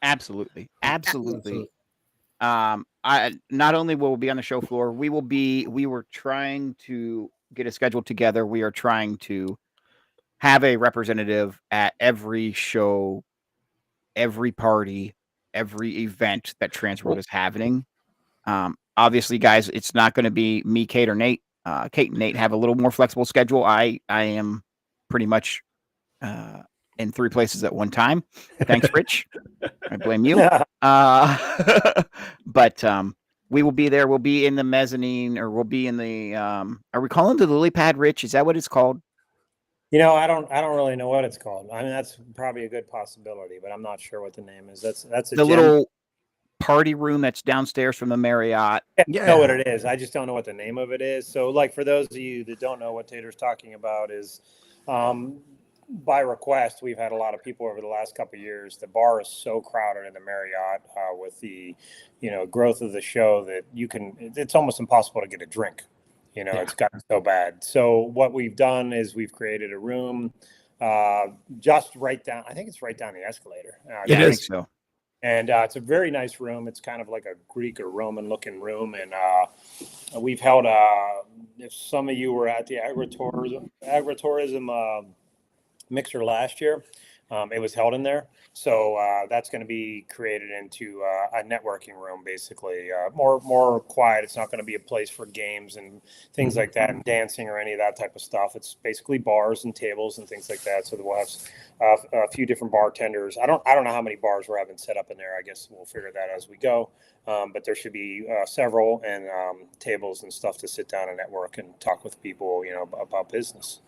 Absolutely. I not only will we be on the show floor, we were trying to get a schedule together. We are trying to have a representative at every show, every party, every event that TransWorld is having. Obviously, guys, it's not going to be me, Kate, or Nate. Kate and Nate have a little more flexible schedule. I am pretty much in 3 places at one time. Thanks, Rich. I blame you. But we will be there. We'll be in the mezzanine, or we'll be in the are we calling it the lily pad, Rich? Is that what it's called? You know, I don't really know what it's called. I mean, that's probably a good possibility, but I'm not sure what the name is. That's the little party room that's downstairs from the Marriott. Yeah, I know what it is. I just don't know what the name of it is. So, like, for those of you that don't know what Tater's talking about, is by request, we've had a lot of people over the last couple of years. The bar is so crowded in the Marriott with the, growth of the show that it's almost impossible to get a drink. It's gotten so bad. So what we've done is we've created a room just right down. I think it's right down the escalator. It is. I think so. And it's a very nice room. It's kind of like a Greek or Roman looking room. And we've held, if some of you were at the agritourism mixer last year, it was held in there. So that's going to be created into a networking room, basically more quiet. It's not going to be a place for games and things like that, and dancing or any of that type of stuff. It's basically bars and tables and things like that. So we'll have a few different bartenders. I don't know how many bars we're having set up in there. I guess we'll figure that as we go. But there should be several and tables and stuff to sit down and network and talk with people, about business.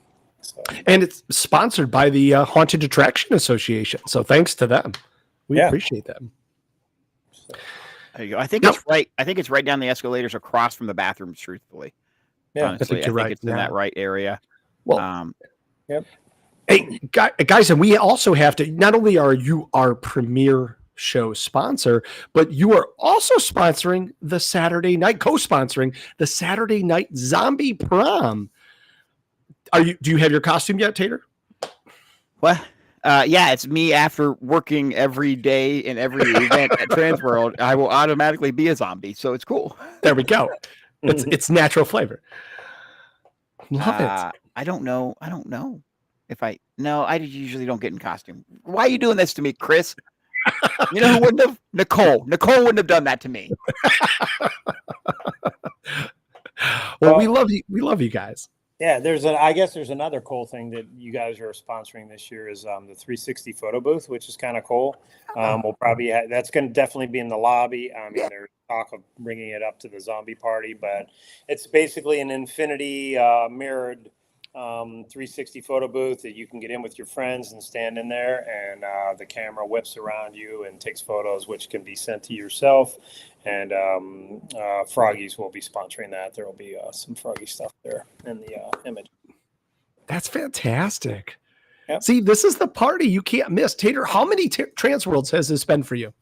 So. And it's sponsored by the Haunted Attraction Association. So thanks to them. We appreciate them. There you go. I think it's right. I think it's right down the escalators across from the bathrooms, truthfully. Yeah, honestly, I think it's in that right area. Well, Hey, guys, and we also have to, not only are you our premier show sponsor, but you are also sponsoring the Saturday night, co-sponsoring the Saturday night zombie prom. Do you have your costume yet, Tater? What? Yeah, it's me after working every day in every event at TransWorld. I will automatically be a zombie, so it's cool. There we go. It's natural flavor. Love it. I don't know if I usually don't get in costume. Why are you doing this to me, Chris? You know who wouldn't have? Nicole wouldn't have done that to me. Well, we love you. We love you guys. Yeah, I guess there's another cool thing that you guys are sponsoring this year is the 360 photo booth, which is kind of cool. We'll probably that's going to definitely be in the lobby. I mean, there's talk of bringing it up to the zombie party, but it's basically an infinity mirrored 360 photo booth that you can get in with your friends and stand in there, and the camera whips around you and takes photos, which can be sent to yourself. And Froggies will be sponsoring that. There will be some Froggy stuff there in the image. That's fantastic. Yep. See, this is the party you can't miss. Tater, how many TransWorlds has this been for you?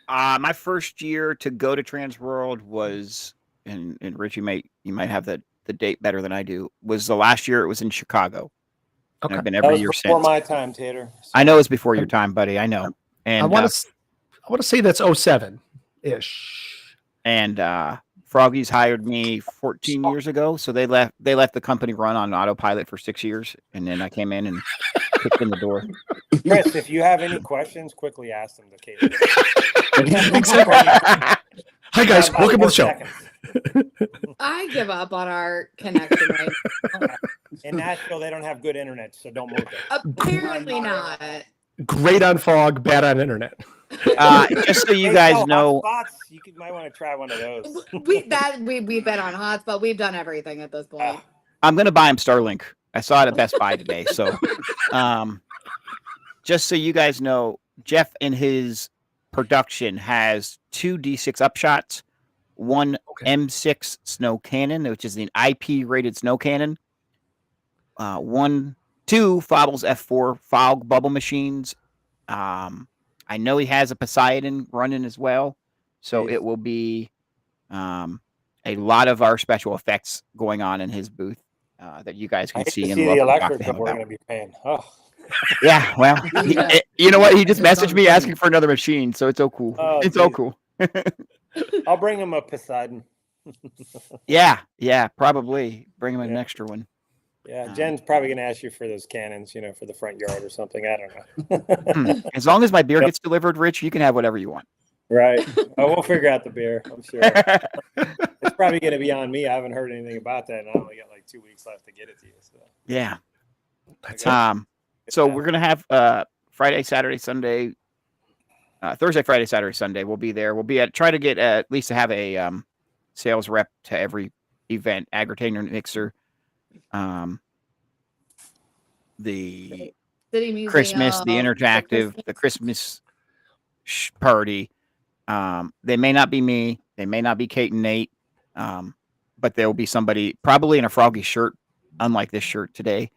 My first year to go to TransWorld was, and Rich, you might have the date better than I do, was the last year. It was in Chicago. Okay. I've been every year since. Before my time, Tater. So. I know it's before your time, buddy. I know. And I want to say that's 07-ish. And Froggies hired me 14 years ago, so they left the company run on autopilot for 6 years, and then I came in and kicked in the door. Chris, if you have any questions, quickly ask them to Kate. Hi guys, welcome to the show. I give up on our connection right now. In Nashville, they don't have good internet, so don't move there. Apparently not. Great on fog, bad on internet. Just so you guys know, hotspots, you might want to try one of those. We've been on hotspot. We've done everything at this point. I'm gonna buy him Starlink. I saw it at Best Buy today. So, just so you guys know, Jeff in his production has 2 D6 upshots, one M6 snow cannon, which is an IP rated snow cannon, 2 Fobbles F4 fog bubble machines. I know he has a Poseidon running as well, so it will be a lot of our special effects going on in his booth that you guys can see. And the electric that we're going to be paying. Oh. Yeah, well, you know what? He just messaged me asking for another machine, so it's so cool. It's so cool. I'll bring him a Poseidon. yeah, probably bring him an extra one. Yeah, Jen's probably going to ask you for those cannons, for the front yard or something. I don't know. As long as my beer gets delivered, Rich, you can have whatever you want. Right. Oh, we'll figure out the beer, I'm sure. It's probably going to be on me. I haven't heard anything about that, and I only got like 2 weeks left to get it to you. So. Yeah. So we're going to have Friday, Saturday, Sunday, Thursday, Friday, Saturday, Sunday. We'll be there. We'll be try to get at least to have a sales rep to every event, Aggritator Mixer, the City Museum, Christmas, the interactive, the Christmas party. They may not be me. They may not be Kate and Nate. But there will be somebody probably in a Froggy shirt, unlike this shirt today.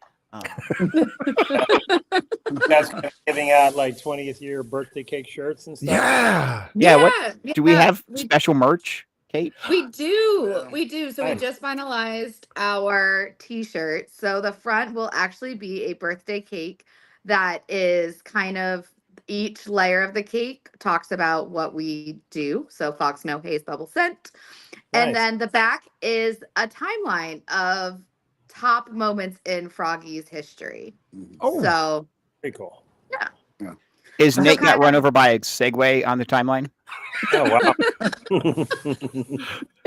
That's giving out like 20th year birthday cake shirts and stuff. Yeah. Do we have special merch, Kate? We do. So we just finalized our t-shirts. So the front will actually be a birthday cake that is kind of each layer of the cake talks about what we do. So Fox Snow Haze Bubble Scent. Nice. And then the back is a timeline of top moments in Froggy's history. Oh, so pretty cool. Yeah. Is Nate got run over by a Segway on the timeline? Oh wow.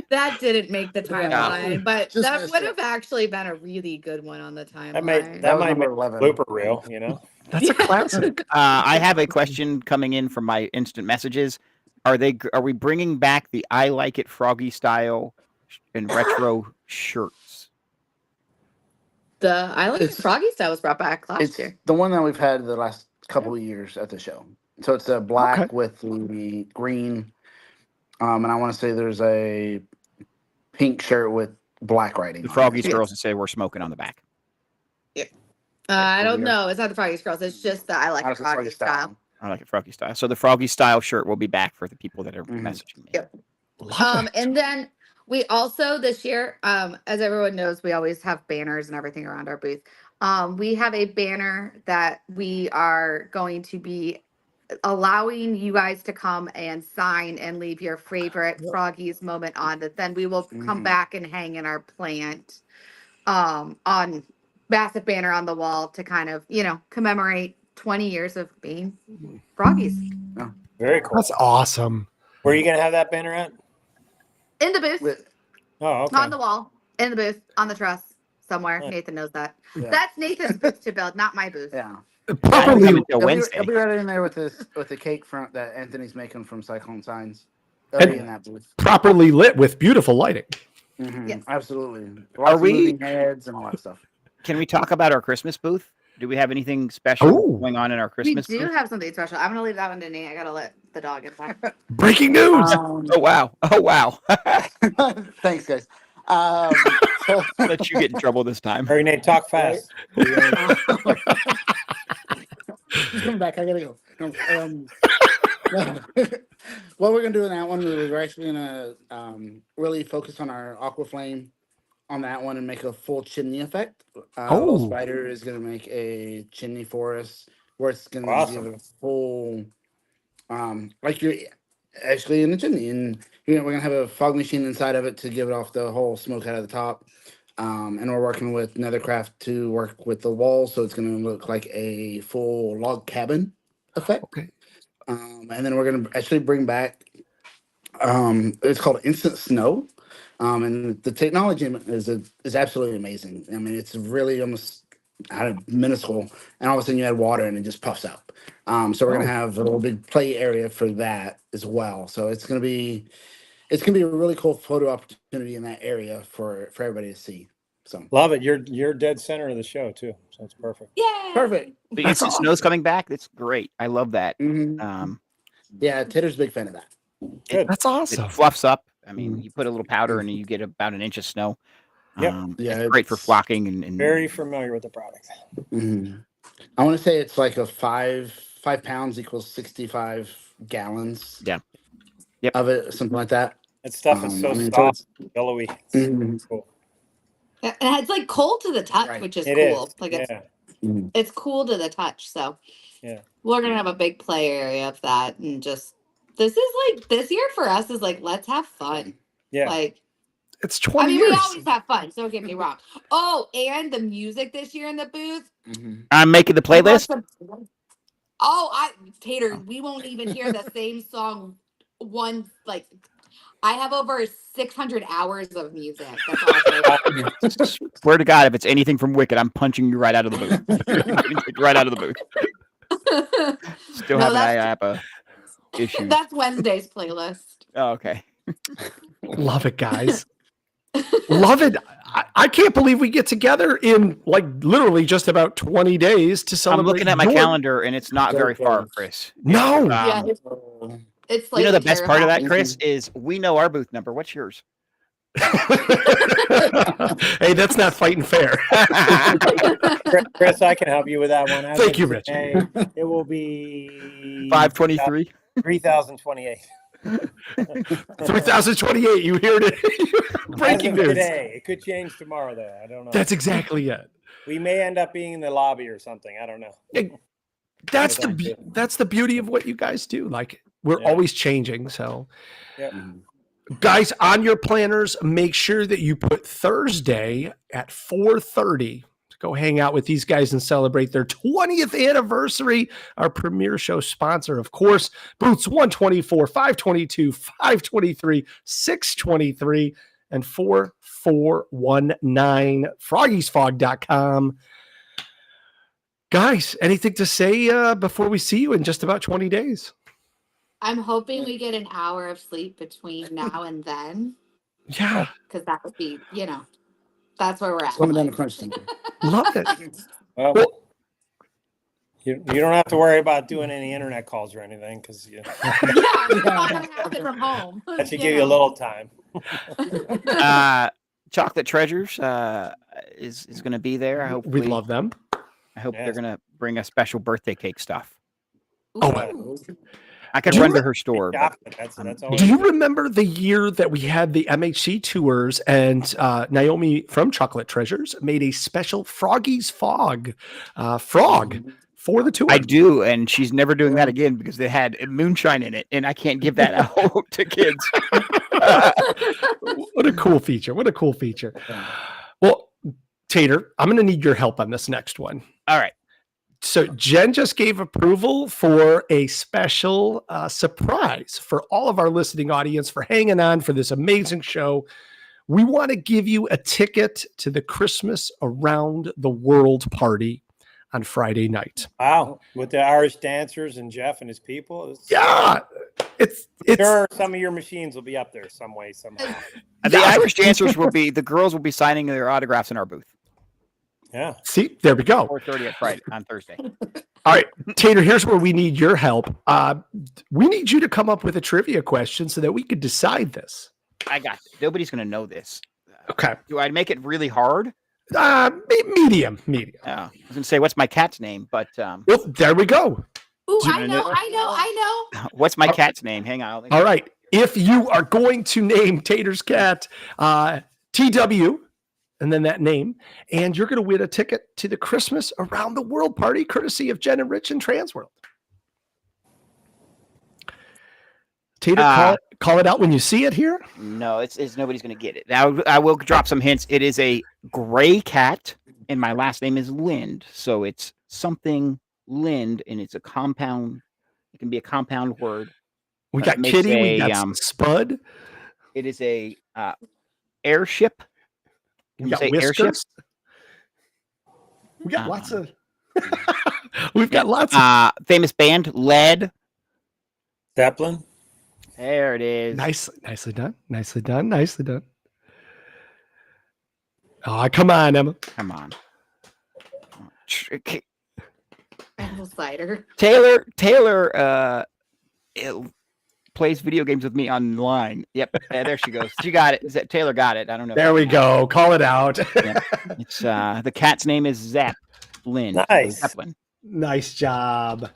That didn't make the timeline, but Just that missed would it. have actually been a really good one on the timeline. That was might number make 11. blooper reel, that's a classic. I have a question coming in from my instant messages. Are we bringing back the I Like It Froggy style and retro shirts? The I Like It Froggy style was brought back last It's year. the one that we've had the last couple of years at the show. So it's a black with the green. And I want to say there's a pink shirt with black writing. The on Froggy's it. girls that say we're smoking on the back. I don't know. It's not the Froggy's Girls. It's just the I Like How It does the Froggy Froggy style. I like it Froggy style. So the Froggy style shirt will be back for the people that are messaging me. Yep. And then we also this year, as everyone knows, we always have banners and everything around our booth. We have a banner that we are going to be allowing you guys to come and sign and leave your favorite Froggy's moment on that. Then we will come back and hang in our plant on massive banner on the wall to kind of, commemorate 20 years of being Froggies. Oh, very cool. That's awesome. Where are you going to have that banner at? In the booth. Oh, okay. On the wall, in the booth, on the truss, somewhere. Nice. Nathan knows that. Yeah. That's Nathan's booth to build, not my booth. Yeah. Properly, He'll be right in there with the cake front that Anthony's making from Cyclone Signs. They'll be in that booth. properly lit with beautiful lighting. Yes. Absolutely. Are we moving heads and all that stuff? Can we talk about our Christmas booth? Do we have anything special going on in our Christmas We do booth? have something special. I'm gonna leave that one to Nate. I gotta let the dog inside. Breaking news. Oh wow. Oh wow. Thanks, guys. So I'll let you get in trouble this time. Hurry, Nate, talk fast. He's coming back. I gotta go. What we're gonna do in that one is we're actually gonna really focus on our aqua flame on that one and make a full chimney effect. Spider is gonna make a chimney for us where it's gonna give it a full like you're actually in the chimney, and we're gonna have a fog machine inside of it to give it off the whole smoke out of the top. And we're working with Nethercraft to work with the walls, so it's gonna look like a full log cabin effect. Okay. And then we're gonna actually bring back it's called instant snow. And the technology is absolutely amazing. I mean, it's really almost minuscule, and all of a sudden you add water and it just puffs up. So we're gonna have a little big play area for that as well. So it's gonna be a really cool photo opportunity in that area for everybody to see. So Love it. You're dead center of the show too, so it's perfect. Yeah. perfect. The instant snow's coming back. That's great. I love that. Yeah, Tater's a big fan of that. Good. That's It awesome. fluffs up. I mean, you put a little powder and you get about an inch of snow. Yep. It's great for flocking and Very familiar with the product. I want to say it's like a 5 pounds equals 65 gallons. Yeah. Yep. Of it, something like that. That stuff is so I mean, soft, billowy. It's cool. Yeah, and it's like cold to the touch, Right. which is It cool. is. Like Yeah. it's cool to the touch. So Yeah. we're gonna have a big play area of that, and just this year for us is like let's have fun. Yeah. Like It's 20 I mean, years. we always have fun. So don't get me wrong. Oh, and the music this year in the booth. I'm making the playlist. Tater, we won't even hear the same song I have over 600 hours of music. That's awesome. Swear to God, if it's anything from Wicked, I'm punching you right out of the booth. Right out of the booth. Still having IAPA issues. That's Wednesday's playlist. Oh, okay. Love it, guys. Love it. I can't believe we get together in like literally just about 20 days to celebrate. I'm looking at my calendar and it's not very far, Chris. No. Yeah, it's like you know the best part of that, Chris, is we know our booth number. What's yours? Hey, that's not fighting fair. Chris, I can help you with that one. Thank you, Rich. It will be 523. 3028. 3028. You heard it. Breaking news. Today. It could change tomorrow, though. I don't know. That's exactly it. We may end up being in the lobby or something. I don't know. That's the beauty of what you guys do. Like we're always changing. So, guys, on your planners, make sure that you put Thursday at 4:30 to go hang out with these guys and celebrate their 20th anniversary. Our premier show sponsor, of course, booths 124, 522, 523, 623, and 4419. Froggy'sFog.com. Guys, anything to say before we see you in just about 20 days? I'm hoping we get an hour of sleep between now and then. Yeah. Because that would be, that's where we're at. Coming down the crunch time. Love it. Well, you don't have to worry about doing any internet calls or anything because I have it from home. that should give you a little time. Chocolate Treasures is going to be there. I hope we love them. I hope they're going to bring us special birthday cake stuff. Oh, I could run to her store. But That's do you remember the year that we had the MHC tours and Naomi from Chocolate Treasures made a special Froggy's frog for the tour? I do, and she's never doing that again because they had moonshine in it, and I can't give that out to kids. What a cool feature. What a cool feature. Well, Tater, I'm going to need your help on this next one. All right. So Jen just gave approval for a special surprise for all of our listening audience for hanging on for this amazing show. We want to give you a ticket to the Christmas Around the World party on Friday night. Wow. With the Irish dancers and Jeff and his people. It's sure some of your machines will be up there some way, somehow. The Irish dancers the girls will be signing their autographs in our booth. Yeah. See, there we go. 4:30 at Friday on Thursday. All right, Tater, here's where we need your help. We need you to come up with a trivia question so that we could decide this. I got it. Nobody's going to know this. Okay. Do I make it really hard? Medium. I was going to say, what's my cat's name? But well, there we go. Ooh, I know. What's my cat's name? Hang on. All right. If you are going to name Tater's cat TW, and then that name, and you're going to win a ticket to the Christmas Around the World party, courtesy of Jen and Rich and TransWorld. Tater, call it out when you see it here. No, it's nobody's going to get it. Now I will drop some hints. It is a gray cat, and my last name is Lynd, so it's something Lynd, and it's a compound. It can be a compound word. We got Kitty. We got Spud. It is a airship. We got whiskers. We got lots of. We've got lots of famous band, Lead Zeppelin. There it is. Nicely done. Oh, come on, Emma. Come on. Apple cider. Taylor plays video games with me online. Yep, there she goes. She got it. Taylor got it. I don't know. There we go. Call it out. Yep. It's the cat's name is Zeppelin. Nice. Zeppelin. Nice job,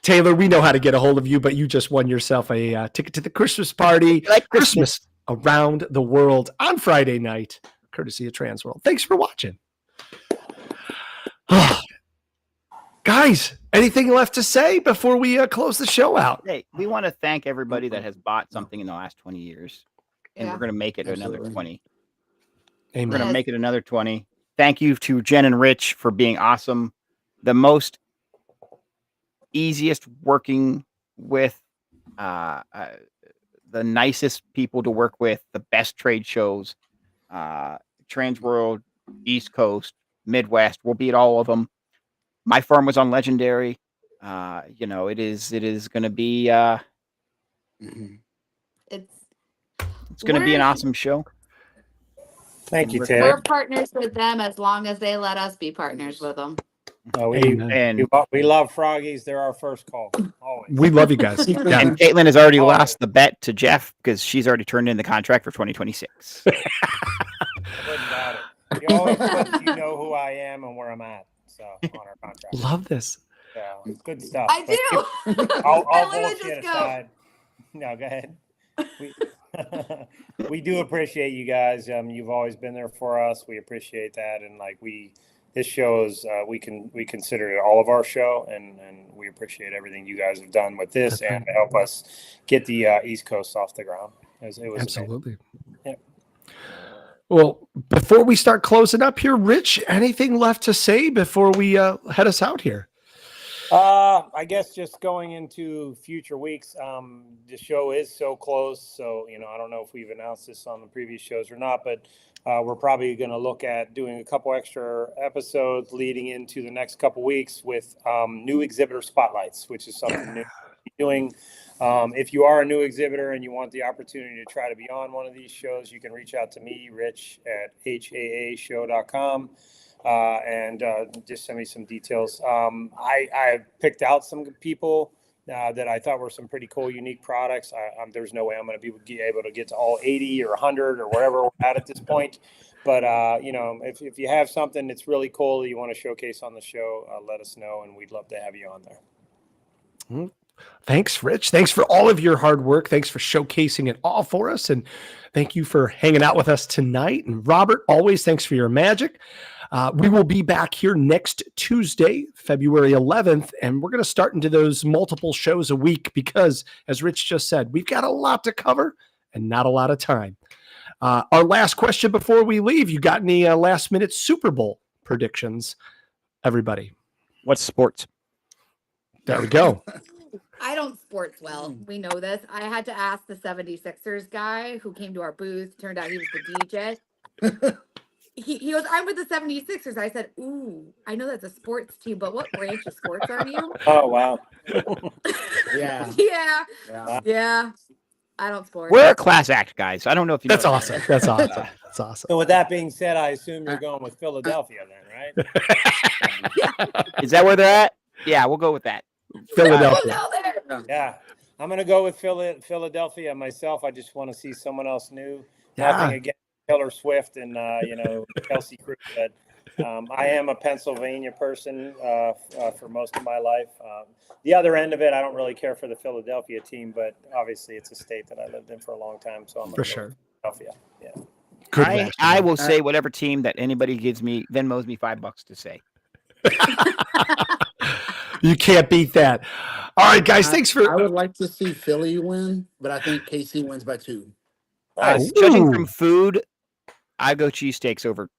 Taylor. We know how to get a hold of you, but you just won yourself a ticket to the Christmas party, like Christmas Around the World on Friday night, courtesy of TransWorld. Thanks for watching. Guys, anything left to say before we close the show out? Hey, we want to thank everybody that has bought something in the last 20 years. And we're going to make it another 20. Amen. We're going to make it another 20. Thank you to Jen and Rich for being awesome. The most easiest working with, the nicest people to work with, the best trade shows, TransWorld, East Coast, Midwest. We'll be at all of them. My firm was on Legendary. It is going to be it's going to be an awesome show. Thank you, Ted. We're partners with them as long as they let us be partners with them. We love Froggies. They're our first call. Always. We love you guys. And Caitlin has already lost the bet to Jeff because she's already turned in the contract for 2026. You always put, you know who I am and where I'm at. So on our contract. Love this. Yeah, good stuff. I do. All I bullshit aside. No, go ahead. We do appreciate you guys. You've always been there for us. We appreciate that, and this show is we consider it all of our show, and we appreciate everything you guys have done with this and to help us get the East Coast off the ground. It was absolutely. Yeah. Well, before we start closing up here, Rich, anything left to say before we head us out here? I guess just going into future weeks, the show is so close. So, I don't know if we've announced this on the previous shows or not, but we're probably going to look at doing a couple extra episodes leading into the next couple weeks with new exhibitor spotlights, which is something new we're doing. If you are a new exhibitor and you want the opportunity to try to be on one of these shows, you can reach out to me, Rich, at haashow.com. And just send me some details. I picked out some people that I thought were some pretty cool, unique products. There's no way I'm going to be able to get to all 80 or 100 or whatever we're at this point. But, if you have something that's really cool that you want to showcase on the show, let us know, and we'd love to have you on there. Thanks, Rich. Thanks for all of your hard work. Thanks for showcasing it all for us. And thank you for hanging out with us tonight. And Robert, always thanks for your magic. We will be back here next Tuesday, February 11th, and we're going to start into those multiple shows a week because, as Rich just said, we've got a lot to cover and not a lot of time. Our last question before we leave, you got any last-minute Super Bowl predictions, everybody? What's sports? There we go. I don't sports well. We know this. I had to ask the 76ers guy who came to our booth. Turned out he was the DJ. He goes, I'm with the 76ers. I said, ooh, I know that's a sports team, but what branch of sports are you? Oh, wow. Yeah. Yeah. I don't sport. We're a class act, guys. I don't know if you know That's awesome. That's awesome. That's awesome. So with that being said, I assume you're going with Philadelphia then, right? Is that where they're at? Yeah, we'll go with that. Philadelphia. Yeah. I'm going to go with Philadelphia myself. I just want to see someone else new. Yeah. Nothing against Taylor Swift and, Kelsey Cruz, but I am a Pennsylvania person for most of my life. The other end of it, I don't really care for the Philadelphia team, but obviously it's a state that I lived in for a long time, so I'm for sure. Philadelphia. Yeah. I will say whatever team that anybody gives me, Venmos me $5 to say. You can't beat that. All right, guys. Thanks for. I would like to see Philly win, but I think KC wins by 2. Judging from food, I go cheesesteaks over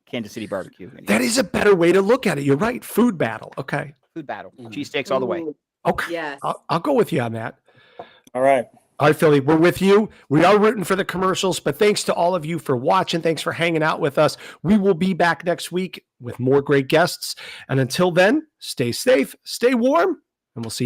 Kansas City barbecue. That is a better way to look at it. You're right. Food battle. Okay. Food battle. Cheesesteaks all the way. Okay. Yes. I'll go with you on that. All right. All right, Philly, we're with you. We are rooting for the commercials, but thanks to all of you for watching. Thanks for hanging out with us. We will be back next week with more great guests. And until then, stay safe, stay warm, and we'll see you.